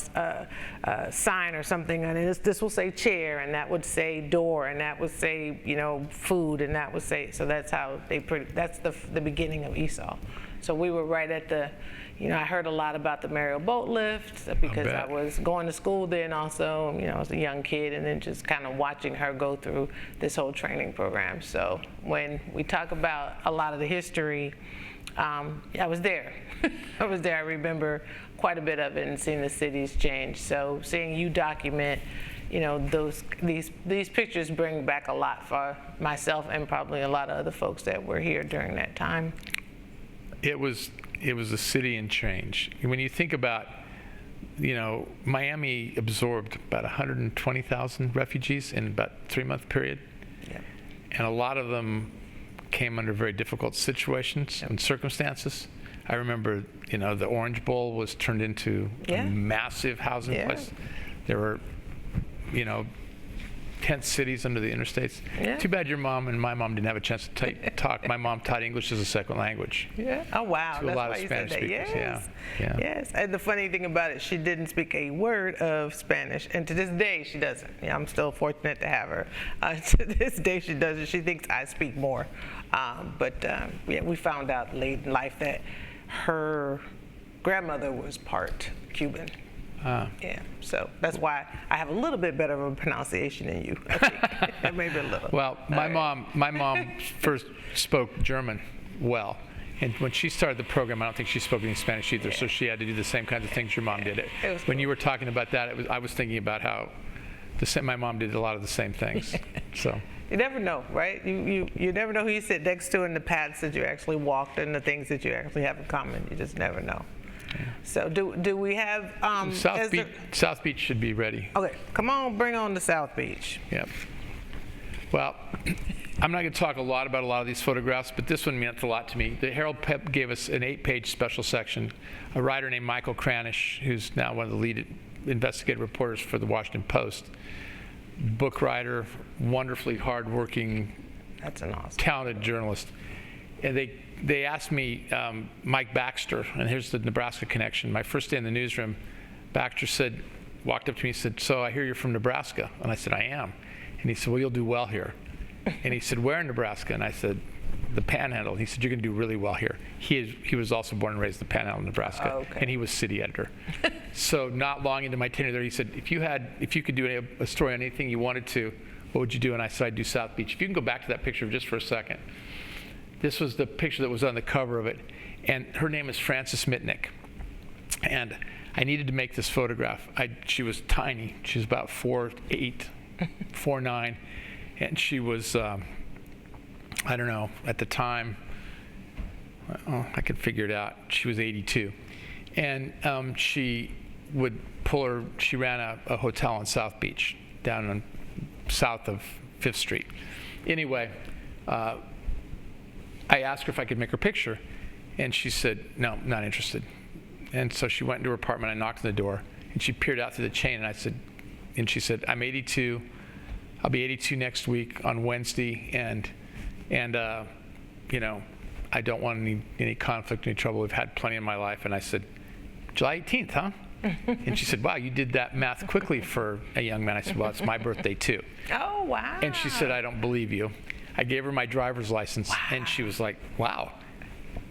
a sign or something, and this will say chair, and that would say door, and that would say, you know, food, and that would say. So that's how that's the beginning of ESOL. So we were right at the, you know, I heard a lot about the Mariel boat lift because I was going to school then also, you know, as a young kid, and then just kind of watching her go through this whole training program. So when we talk about a lot of the history, I was there. I was there. I remember quite a bit of it and seeing the cities change. So seeing you document, you know, these pictures bring back a lot for myself and probably a lot of other folks that were here during that time. It was a city in change. When you think about, you know, Miami absorbed about 120,000 refugees in about a 3-month period. Yeah. And a lot of them came under very difficult situations and circumstances. I remember, you know, the Orange Bowl was turned into a massive housing place. There were, you know, tent cities under the interstates. Yeah. Too bad your mom and my mom didn't have a chance to talk. My mom taught English as a second language. Yeah. Oh, wow. To a lot of Spanish speakers. Yes. Yeah. Yes. And the funny thing about it, she didn't speak a word of Spanish, and to this day she doesn't. Yeah, I'm still fortunate to have her. To this day she doesn't. She thinks I speak more. Yeah, we found out late in life that her grandmother was part Cuban. Yeah, so that's why I have a little bit better of a pronunciation than you, I think. Maybe a little. Well, my mom first spoke German well, and when she started the program, I don't think she spoke any Spanish either, so she had to do the same kinds of things your mom did. When you were talking about that, I was thinking about how my mom did a lot of the same things. So you never know, right? You never know who you sit next to and the paths that you actually walked and the things that you actually have in common. You just never know. So do we have South Beach should be ready. Okay, come on, bring on the South Beach. Yep. Well, I'm not going to talk a lot about a lot of these photographs, but this one meant a lot to me. The Herald Pep gave us an 8-page special section. A writer named Michael Kranish, who's now one of the lead investigative reporters for the Washington Post, book writer, wonderfully hardworking, that's an awesome, talented journalist, and they asked me, Mike Baxter, and here's the Nebraska connection. My first day in the newsroom, Baxter walked up to me and said, "So I hear you're from Nebraska." And I said, "I am." And he said, "Well, you'll do well here." And he said, "Where in Nebraska?" And I said, "The Panhandle." And he said, "You're going to do really well here." He was also born and raised in the Panhandle, Nebraska, and he was city editor. So not long into my tenure there, he said, if you could do a story on anything you wanted to, what would you do? And I said, "I'd do South Beach." If you can go back to that picture just for a second. This was the picture that was on the cover of it, and her name is Frances Mitnick. And I needed to make this photograph. She was tiny. She was about 4'8", 4'9", and she was I don't know, at the time, I could figure it out, she was 82. And she ran a hotel on South Beach, down on south of 5th Street. Anyway, I asked her if I could make her picture, and she said, no, not interested. And so she went into her apartment, I knocked on the door, and she peered out through the chain, and she said, I'm 82, I'll be 82 next week on Wednesday, and you know, I don't want any conflict, any trouble. We've had plenty in my life. And I said, July 18th, huh? And she said, wow, you did that math quickly for a young man. I said, well, it's my birthday too. Oh, wow. And she said, I don't believe you. I gave her my driver's license, and she was like, wow.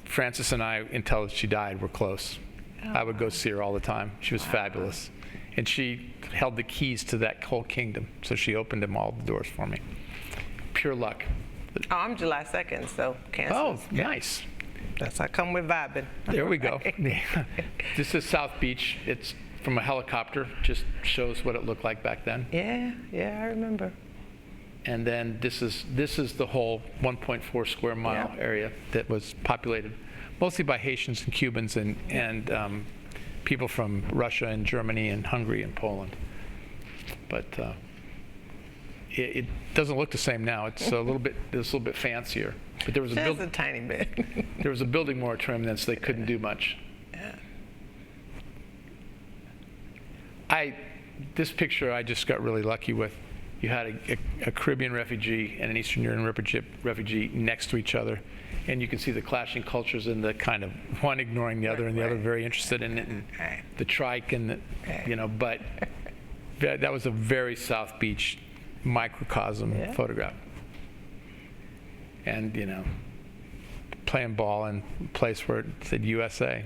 Frances and I, until she died, were close. I would go see her all the time. She was fabulous. And she held the keys to that whole kingdom. So she opened them all the doors for me. Pure luck. Oh, I'm July 2nd, so Cancer. Oh, nice. That's how come we're vibing. There we go. Yeah. This is South Beach. It's from a helicopter. Just shows what it looked like back then. Yeah, I remember. And then this is the whole 1.4 square mile area that was populated mostly by Haitians and Cubans and people from Russia and Germany and Hungary and Poland. But it doesn't look the same now. It's a little bit fancier. But there was a tiny bit. There was a building moratorium then, so they couldn't do much. Yeah. This picture I just got really lucky with. You had a Caribbean refugee and an Eastern European refugee next to each other, and you can see the clashing cultures and the kind of one ignoring the other and the other very interested in it, and the trike and but that was a very South Beach microcosm photograph. And playing ball in a place where it said USA.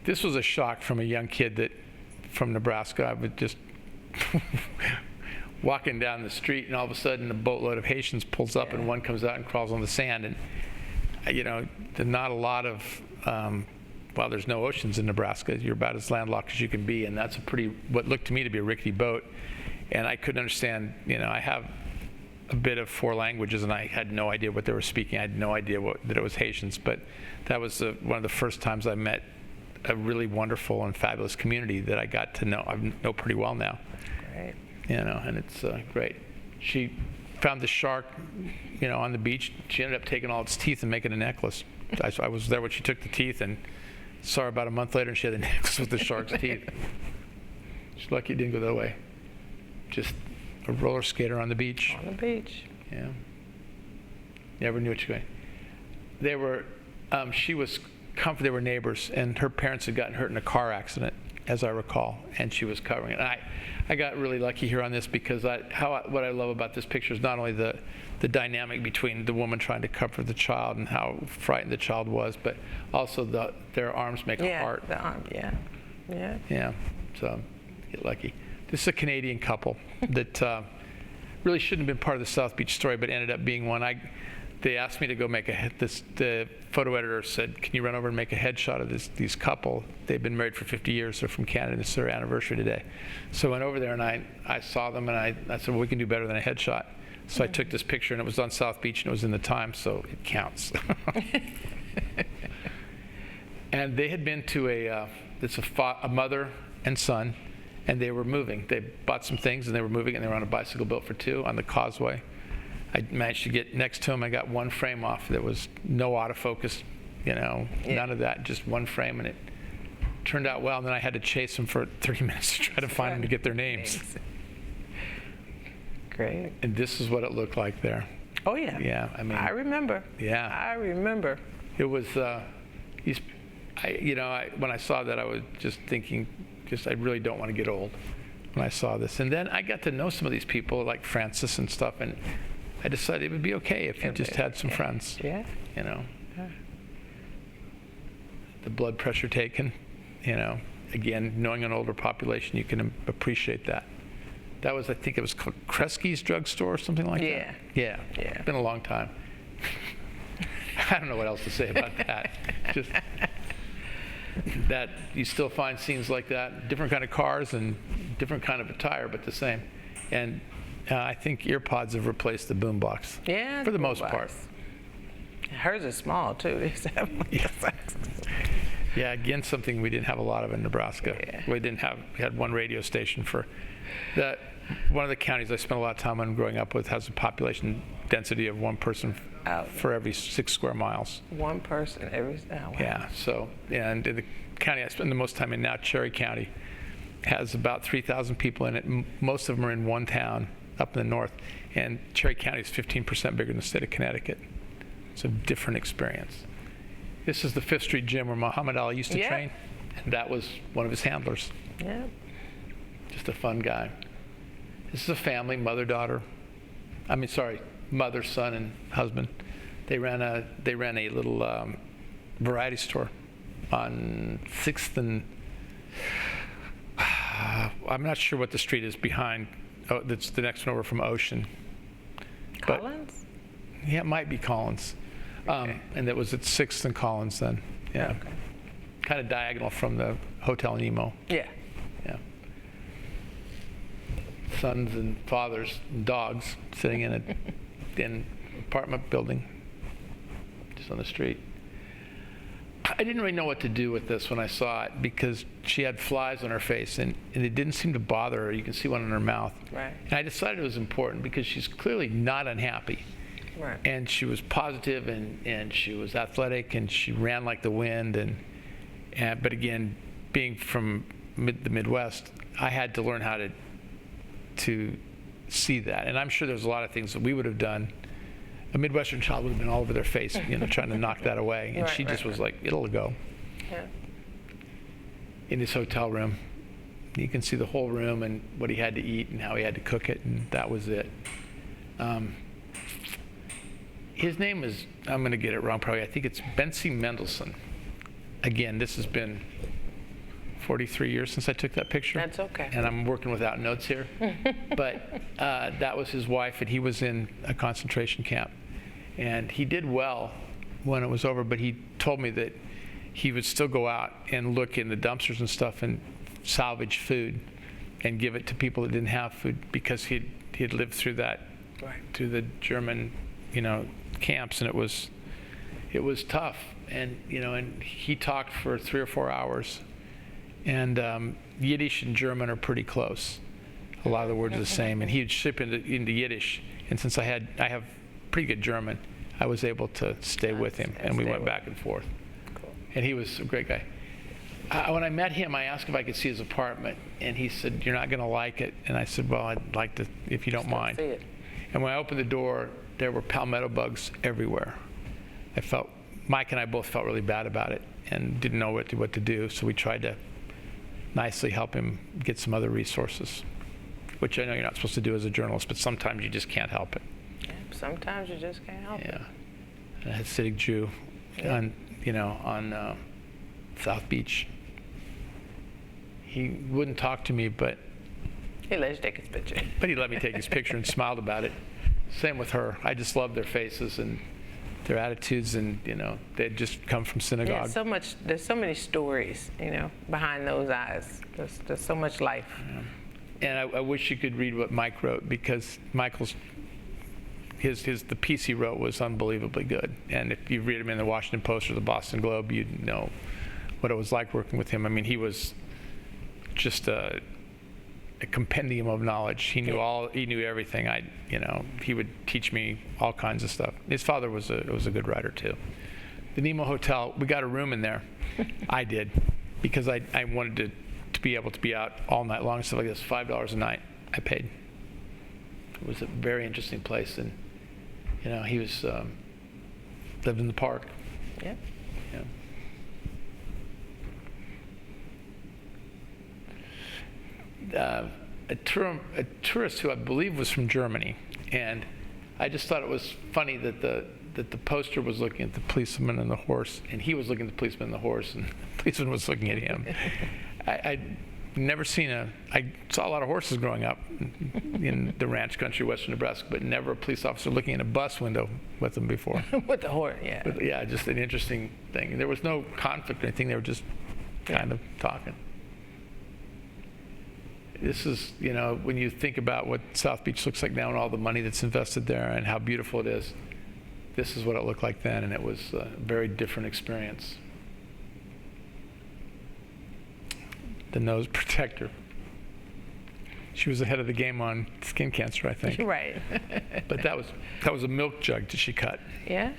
This was a shock from a young kid from Nebraska. I would just walking down the street, and all of a sudden a boatload of Haitians pulls up, and one comes out and crawls on the sand. And there's not a lot of there's no oceans in Nebraska. You're about as landlocked as you can be, and that's what looked to me to be a rickety boat. And I couldn't understand. I have a bit of 4 languages, and I had no idea what they were speaking. I had no idea that it was Haitians. But that was one of the first times I met a really wonderful and fabulous community that I got to know. I know pretty well now. Great. And it's great. She found the shark, on the beach. She ended up taking all its teeth and making a necklace. I was there when she took the teeth, and saw her about a month later, and she had a necklace with the shark's teeth. She's lucky it didn't go that way. Just a roller skater on the beach. On the beach. Yeah. Never knew what you were going. They were, she was comfortable. They were neighbors, and her parents had gotten hurt in a car accident, as I recall, and she was covering it. And I got really lucky here on this because what I love about this picture is not only the dynamic between the woman trying to cover the child and how frightened the child was, but also their arms make a heart. The arm, yeah. Yeah, so get lucky. This is a Canadian couple that really shouldn't have been part of the South Beach story, but ended up being one. They asked me to go make the photo editor said, can you run over and make a headshot of these couple? They've been married for 50 years. They're from Canada. It's their anniversary today. So I went over there, and I saw them, and I said, well, we can do better than a headshot. So I took this picture, and it was on South Beach, and it was in the Times, so it counts. And they had been to a mother and son, and they were moving. They bought some things, and they were moving, and they were on a bicycle built for 2 on the causeway. I managed to get next to him. I got one frame off. There was no autofocus, none of that, just one frame, and it turned out well. And then I had to chase them for 30 minutes to try to find them to get their names. Great. And this is what it looked like there. Oh, yeah. Yeah, I remember. Yeah. I remember. It was, when I saw that, I was just thinking, I really don't want to get old when I saw this. And then I got to know some of these people, like Frances and stuff, and I decided it would be okay if you just had some friends. Yeah. The blood pressure taken, again, knowing an older population, you can appreciate that. That was, I think it was called Kresge's drugstore or something like that. Yeah. It's been a long time. I don't know what else to say about that. Just that you still find scenes like that, different kind of cars and different kind of attire, but the same. And I think earpods have replaced the boombox. Yeah. For the most boombox. part. Hers is small too. Yeah, again, something we didn't have a lot of in Nebraska. Yeah. We had one radio station for that. One of the counties I spent a lot of time on growing up with has a population density of one person for every 6 square miles. One person every. Oh, wow. Yeah. So, and in the county I spend the most time in now, Cherry County, has about 3,000 people in it. Most of them are in one town up in the north, and Cherry County is 15% bigger than the state of Connecticut. It's a different experience. This is the Fifth Street gym where Muhammad Ali used to train, and that was one of his handlers. Yeah. Just a fun guy. This is a family, mother, son, and husband. They ran a little variety store on 6th and I'm not sure what the street is behind. Oh, that's the next one over from Ocean. Collins? Yeah, it might be Collins. Okay. And that was at 6th and Collins then. Yeah. Okay. Kind of diagonal from the Hotel Nemo. Yeah. Yeah. Sons and fathers and dogs sitting in an apartment building just on the street. I didn't really know what to do with this when I saw it because she had flies on her face and it didn't seem to bother her. You can see one in her mouth. Right. And I decided it was important because she's clearly not unhappy. Right. And she was positive and she was athletic and she ran like the wind. But again, being from the Midwest, I had to learn how to see that. And I'm sure there's a lot of things that we would have done. A Midwestern child would have been all over their face, trying to knock that away. And she just was like, it'll go. Yeah. In his hotel room, you can see the whole room and what he had to eat and how he had to cook it, and that was it. His name is, I'm going to get it wrong probably, I think it's Betsy Mendelsohn. Again, this has been 43 years since I took that picture. That's okay. And I'm working without notes here. But that was his wife, and he was in a concentration camp. And he did well when it was over, but he told me that he would still go out and look in the dumpsters and stuff and salvage food and give it to people that didn't have food because he'd lived through that, through the German, camps, and it was tough. And and he talked for 3 or 4 hours. And Yiddish and German are pretty close. A lot of the words are the same. And he'd ship into Yiddish. And since I have pretty good German, I was able to stay with him, and we went back and forth. Cool. And he was a great guy. When I met him, I asked if I could see his apartment, and he said, "You're not going to like it." And I said, "Well, I'd like to, if you don't mind." See it. And when I opened the door, there were palmetto bugs everywhere. Mike and I both felt really bad about it and didn't know what to do, so we tried to nicely help him get some other resources, which I know you're not supposed to do as a journalist, but sometimes you just can't help it. Yeah, sometimes you just can't help it. Yeah. A Hasidic Jew on South Beach. He wouldn't talk to me, but He let you take his picture. But he let me take his picture and smiled about it. Same with her. I just loved their faces and their attitudes, and they'd just come from synagogue. Yeah, there's so many stories, behind those eyes. There's so much life. Yeah. And I wish you could read what Mike wrote, because Michael's the piece he wrote was unbelievably good. And if you read him in the Washington Post or the Boston Globe, you'd know what it was like working with him. I mean, he was just a compendium of knowledge. He knew everything. He would teach me all kinds of stuff. His father was a good writer too. The Nemo Hotel, we got a room in there. I did, because I wanted to be able to be out all night long, stuff like this. $5 a night I paid. It was a very interesting place, and he was lived in the park. Yeah. A tourist who I believe was from Germany, and I just thought it was funny that the poster was looking at the policeman and the horse, and he was looking at the policeman and the horse, and the policeman was looking at him. I saw a lot of horses growing up in the ranch country, western Nebraska, but never a police officer looking in a bus window with them before. With the horse, yeah. But, yeah, just an interesting thing. There was no conflict or anything. They were just kind of talking. this is, you know, when you think about what South Beach looks like now and all the money that's invested there and how beautiful it is, this is what it looked like then, and it was a very different experience. The nose protector. She was ahead of the game on skin cancer, I think. Right. But that was a milk jug that she cut. Yeah.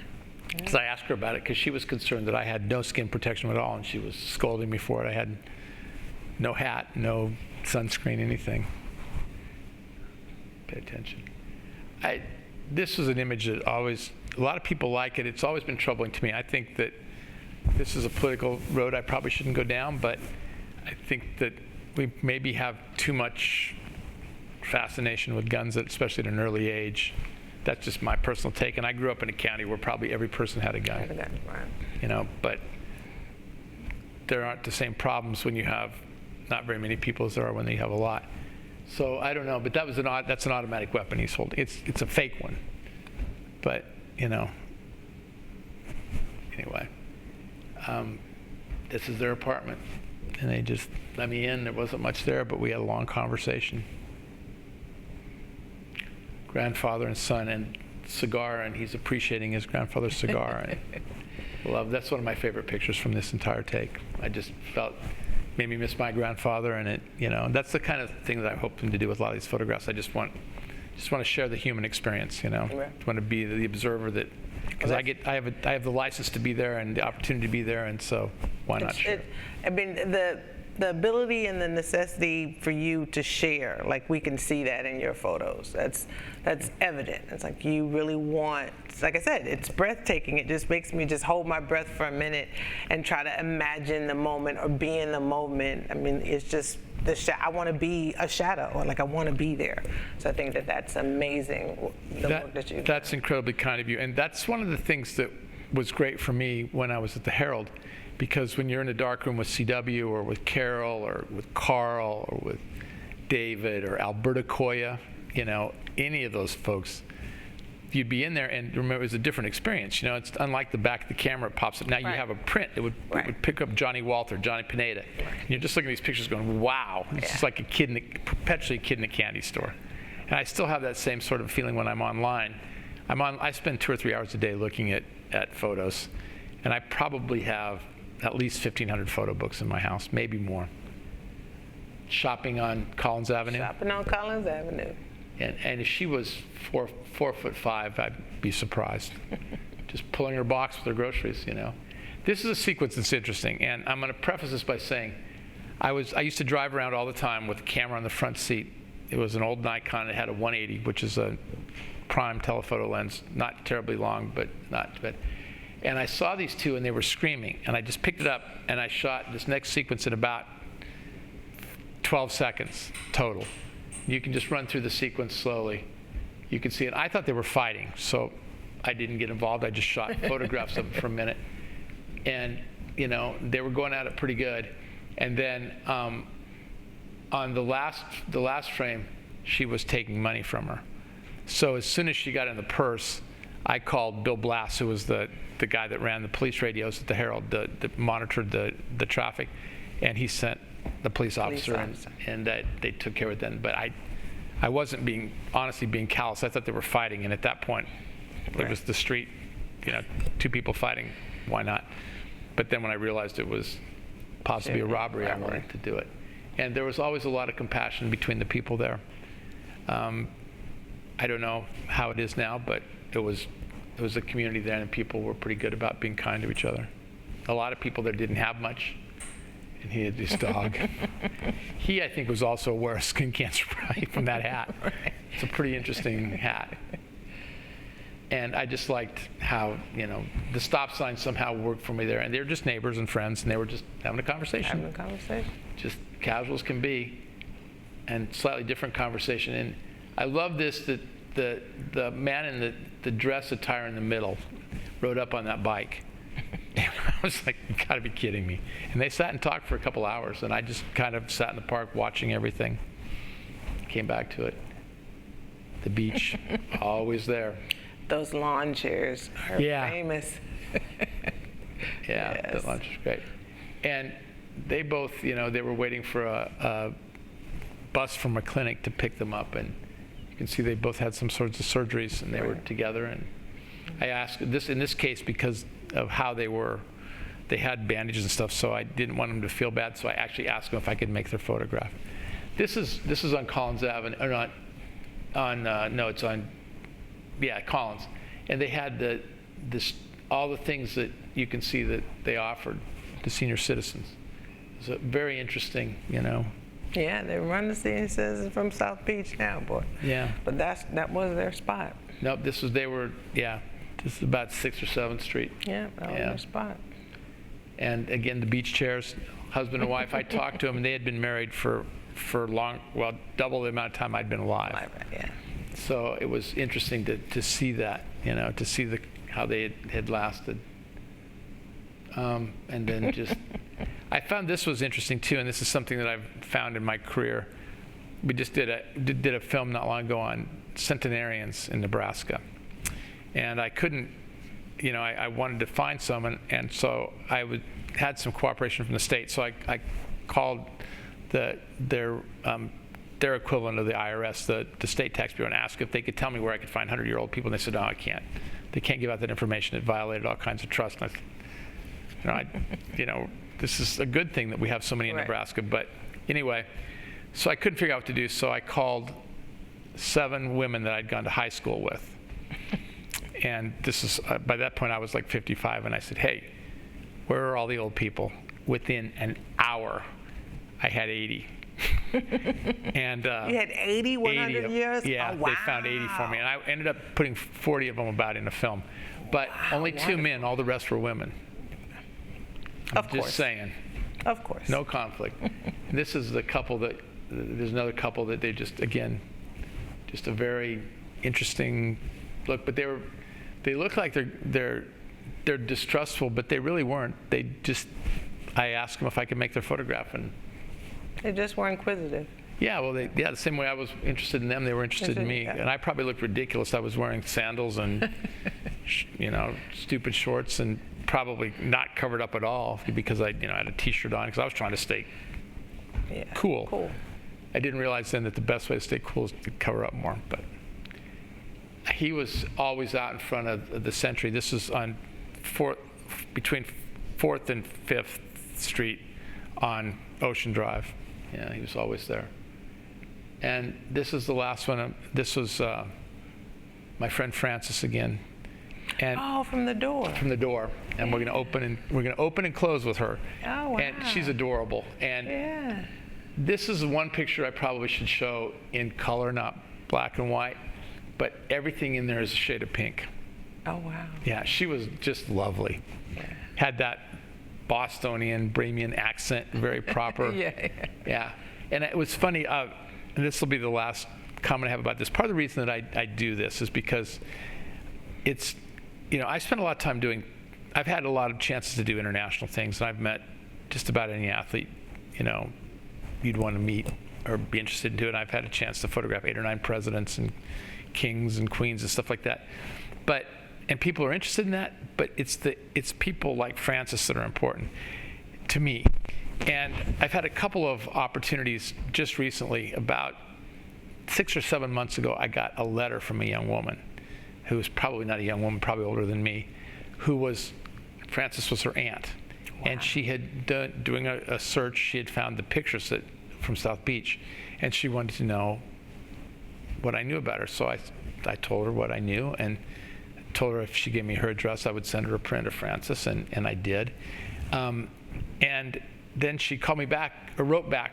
Because I asked her about it because she was concerned that I had no skin protection at all, and she was scolding me for it. I had no hat, no sunscreen, anything. Pay attention. This was an image that always, a lot of people like it. It's always been troubling to me. I think that this is a political road I probably shouldn't go down, but I think that we maybe have too much fascination with guns, especially at an early age. That's just my personal take. And I grew up in a county where probably every person had a gun. You know, but there aren't the same problems when you have not very many people as there are when you have a lot. So I don't know, but that's an automatic weapon he's holding. It's a fake one, but you know. Anyway, this is their apartment, and they just let me in. There wasn't much there, but we had a long conversation. Grandfather and son, and cigar, and he's appreciating his grandfather's cigar. And that's one of my favorite pictures from this entire take. I just made me miss my grandfather, and it, you know, that's the kind of thing that I hope him to do with a lot of these photographs. I just want to share the human experience, you know. Right. I want to be the observer that, because I have the license to be there and the opportunity to be there, and so why not share? I mean, the ability and the necessity for you to share, like we can see that in your photos. That's evident. It's like you really want, like I said, it's breathtaking. It just makes me just hold my breath for a minute and try to imagine the moment or be in the moment. I mean, it's just I want to be a shadow, or like I want to be there. So I think that's amazing, work that you. That's incredibly kind of you, and that's one of the things that was great for me when I was at the Herald. Because when you're in a darkroom with CW or with Carol or with Carl or with David or Alberta Koya, you know, any of those folks, you'd be in there and remember it was a different experience. You know, it's unlike the back of the camera, it pops up. Now you have a print. It would pick up Johnny Walther, Johnny Pineda. And you're just looking at these pictures going, wow, it's just like perpetually a kid in a candy store. And I still have that same sort of feeling when I'm online. I spend 2 or 3 hours a day looking at photos, and I probably have at least 1,500 photo books in my house, maybe more. Shopping on Collins Avenue. Shopping on Collins Avenue. And if she was 4'5", I'd be surprised. Just pulling her box with her groceries, you know. This is a sequence that's interesting, and I'm going to preface this by saying, I used to drive around all the time with a camera on the front seat. It was an old Nikon. It had a 180, which is a prime telephoto lens, not terribly long, but not bad. And I saw these two, and they were screaming. And I just picked it up, and I shot this next sequence in about 12 seconds total. You can just run through the sequence slowly. You can see it. I thought they were fighting, so I didn't get involved. I just shot photographs of them for a minute. And, you know, they were going at it pretty good. And then on the last frame, she was taking money from her. So as soon as she got in the purse, I called Bill Blass, who was the guy that ran the police radios at the Herald, that monitored the traffic, and he sent the police officer, and they took care of it then. But I wasn't honestly being callous. I thought they were fighting, and at that point, it was the street, you know, 2 people fighting. Why not? But then when I realized it was possibly a robbery, I wanted to do it. And there was always a lot of compassion between the people there. I don't know how it is now, but it was a community then, and people were pretty good about being kind to each other. A lot of people there didn't have much, and he had this dog. He, I think, was also aware of skin cancer from that hat. Right. It's a pretty interesting hat. And I just liked how, you know, the stop sign somehow worked for me there. And they were just neighbors and friends, and they were just having a conversation. Just casual as can be, and slightly different conversation. And I love this, that the man in the dress attire in the middle rode up on that bike. And I was like, you gotta be kidding me. And they sat and talked for a couple hours, and I just kind of sat in the park watching everything. Came back to it. The beach, always there. Those lawn chairs are famous. Yeah, yes. The lunch was great. And they both, you know, they were waiting for a bus from a clinic to pick them up, and you can see they both had some sorts of surgeries, and they were together. And I asked this in this case because of how they were. They had bandages and stuff, so I didn't want them to feel bad. So I actually asked them if I could make their photograph. This is on Collins Avenue, or not on no, it's on Collins, and they had all the things that you can see that they offered to senior citizens. It's a very interesting, Yeah, they run the senior citizens from South Beach now, boy. Yeah. But that was their spot. No, this is about 6th or 7th Street. Yeah, that was their spot. And again, the beach chairs, husband and wife. I talked to them, and they had been married for double the amount of time I'd been alive. Yeah. So it was interesting to see that, to see how they had lasted. And then I found this was interesting too, and this is something that I've found in my career. We just did a film not long ago on centenarians in Nebraska, and I couldn't, I wanted to find some, and so had some cooperation from the state. So I called their equivalent of the IRS, the state tax bureau, and asked if they could tell me where I could find 100-year-old people. And they said, no, I can't. They can't give out that information. It violated all kinds of trust. And this is a good thing that we have so many in Nebraska. But anyway, so I couldn't figure out what to do. So I called 7 women that I'd gone to high school with. And this is by that point I was like 55, and I said, hey, where are all the old people? Within an hour, I had 80. And you had 80 100 years? Yeah, oh, wow. They found 80 for me, and I ended up putting 40 of them about in a film. But only 2 men, all the rest were women. Of course. Just saying. Of course. No conflict. This is the couple there's another couple that they just a very interesting look, but they look like they're distrustful, but they really weren't. I asked them if I could make their photograph, and they just were inquisitive. Yeah, well, the same way I was interested in them, they were interested in me. And I probably looked ridiculous. I was wearing sandals and, stupid shorts, and probably not covered up at all because I had a T-shirt on because I was trying to stay cool. I didn't realize then that the best way to stay cool is to cover up more. But he was always out in front of the Century. This is on between 4th and 5th Street on Ocean Drive. Yeah, he was always there. And this is the last one. This was my friend Frances again. And from the door. From the door, and we're going to open and close with her. Oh wow! And she's adorable. And this is one picture I probably should show in color, not black and white. But everything in there is a shade of pink. Oh wow! Yeah, she was just lovely. Yeah. Had that Bostonian, Brahmian accent, very proper. Yeah. And it was funny, and this will be the last comment I have about this. Part of the reason that I do this is because it's, I spend a lot of time I've had a lot of chances to do international things, and I've met just about any athlete, you'd want to meet or be interested in doing. I've had a chance to photograph 8 or 9 presidents and kings and queens and stuff like that. And people are interested in that, but it's people like Frances that are important to me. And I've had a couple of opportunities just recently. About 6 or 7 months ago, I got a letter from a young woman who was probably not a young woman, probably older than me, Frances was her aunt. Wow. And she had doing a search, she had found the pictures from South Beach, and she wanted to know what I knew about her. So I told her what I knew, and told her if she gave me her address, I would send her a print of Frances, and I did. And then she called me back, or wrote back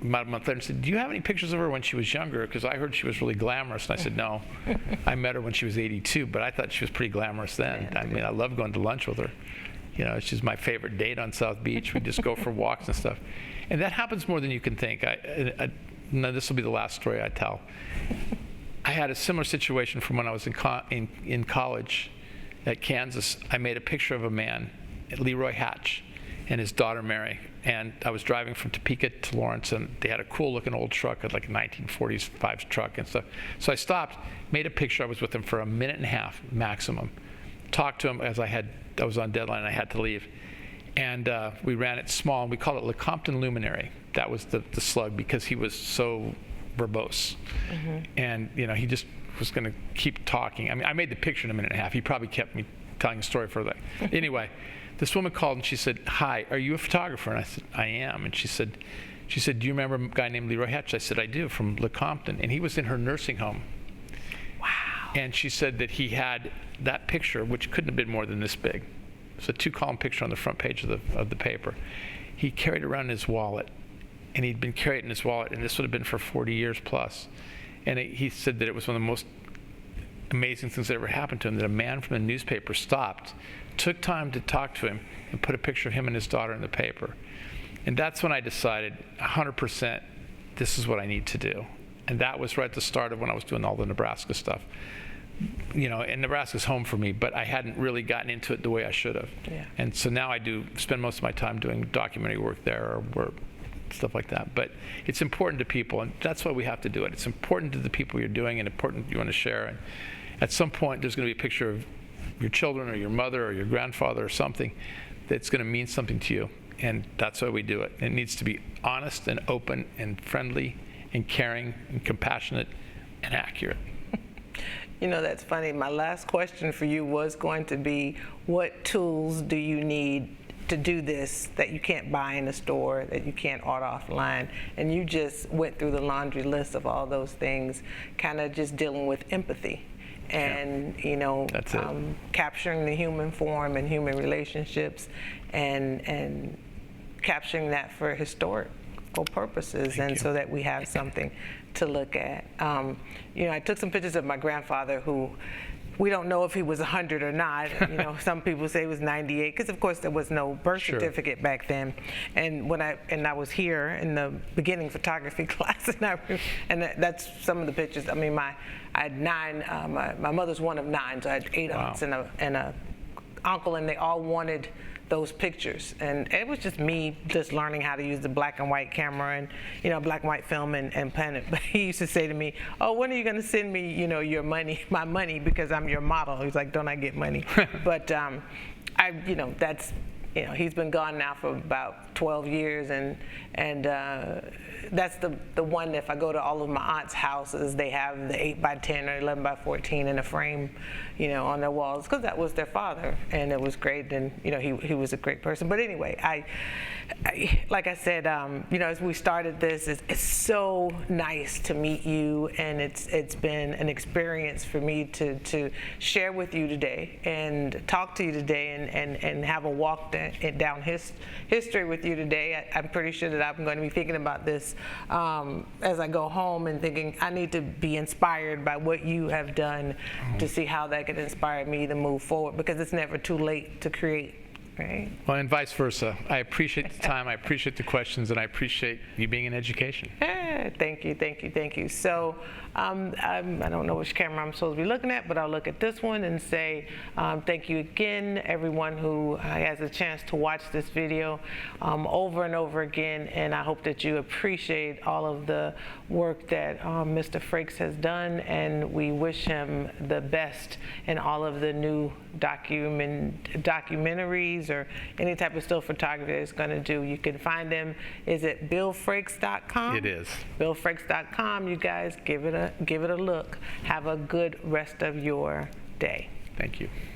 about a month later and said, do you have any pictures of her when she was younger? Because I heard she was really glamorous. And I said, no, I met her when she was 82, but I thought she was pretty glamorous then. I mean, I love going to lunch with her. She's my favorite date on South Beach. We just go for walks and stuff. And that happens more than you can think. No, this will be the last story I tell. I had a similar situation from when I was in college at Kansas. I made a picture of a man, Leroy Hatch, and his daughter Mary. And I was driving from Topeka to Lawrence, and they had a cool-looking old truck, like a 1945 truck and stuff. So I stopped, made a picture. I was with him for 1.5 minutes maximum. Talked to him as I was on deadline and I had to leave. And we ran it small, and we called it Lecompton Luminary. That was the slug, because he was so verbose. And he just was going to keep talking. I mean, I made the picture in a minute and a half. He probably kept me telling a story for that. Anyway, this woman called and she said, "Hi, are you a photographer?" And I said, "I am." And she said, "Do you remember a guy named Leroy Hatch?" I said, "I do, from Lecompton." And he was in her nursing home. Wow. And she said that he had that picture, which couldn't have been more than this big. It's a 2-column picture on the front page of the paper. He carried around in his wallet, and he'd been carrying it in his wallet, and this would have been for 40 years plus. And he said that it was one of the most amazing things that ever happened to him, that a man from the newspaper stopped, took time to talk to him, and put a picture of him and his daughter in the paper. And that's when I decided 100% this is what I need to do. And that was right at the start of when I was doing all the Nebraska stuff. And Nebraska's home for me, but I hadn't really gotten into it the way I should have. Yeah. And so now I spend most of my time doing documentary work there, or stuff like that. But it's important to people, and that's why we have to do it. It's important to the people you're doing, and important you want to share. And at some point, there's going to be a picture of your children or your mother or your grandfather or something that's going to mean something to you. And that's why we do it. It needs to be honest and open and friendly and caring and compassionate and accurate. That's funny. My last question for you was going to be, what tools do you need to do this that you can't buy in a store, that you can't order offline? And you just went through the laundry list of all those things, kind of just dealing with empathy. And That's it. Capturing the human form and human relationships, and capturing that for historical purposes, so that we have something to look at. I took some pictures of my grandfather, who we don't know if he was 100 or not. Some people say he was 98, because of course there was no birth certificate back then. And I was here in the beginning photography class, and that's some of the pictures. I mean, I had 9. My mother's one of 9, so I had 8 aunts and a uncle, and they all wanted those pictures. And it was just me just learning how to use the black and white camera and black and white film and plan it. But he used to say to me, "Oh, when are you going to send me your money, my money, because I'm your model?" He's like, "Don't I get money?" But that's he's been gone now for about 12 years, and that's the one. If I go to all of my aunts' houses, they have the 8x10 or 11x14 in a frame, on their walls, because that was their father, and it was great. And he was a great person. But anyway, I like I said, as we started this, it's so nice to meet you, and it's been an experience for me to share with you today and talk to you today and have a walk down history with you today. I'm pretty sure that I'm going to be thinking about this as I go home, and thinking I need to be inspired by what you have done to see how that could inspire me to move forward, because it's never too late to create. Right. Well, and vice versa. I appreciate the time, I appreciate the questions, and I appreciate you being in education. Thank you. So I don't know which camera I'm supposed to be looking at, but I'll look at this one and say thank you again, everyone who has a chance to watch this video over and over again. And I hope that you appreciate all of the work that Mr. Frakes has done, and we wish him the best in all of the new documentaries or any type of still photography that he's going to do. You can find him. Is it BillFrakes.com? It is. BillFrakes.com. You guys give it a look. Have a good rest of your day. Thank you.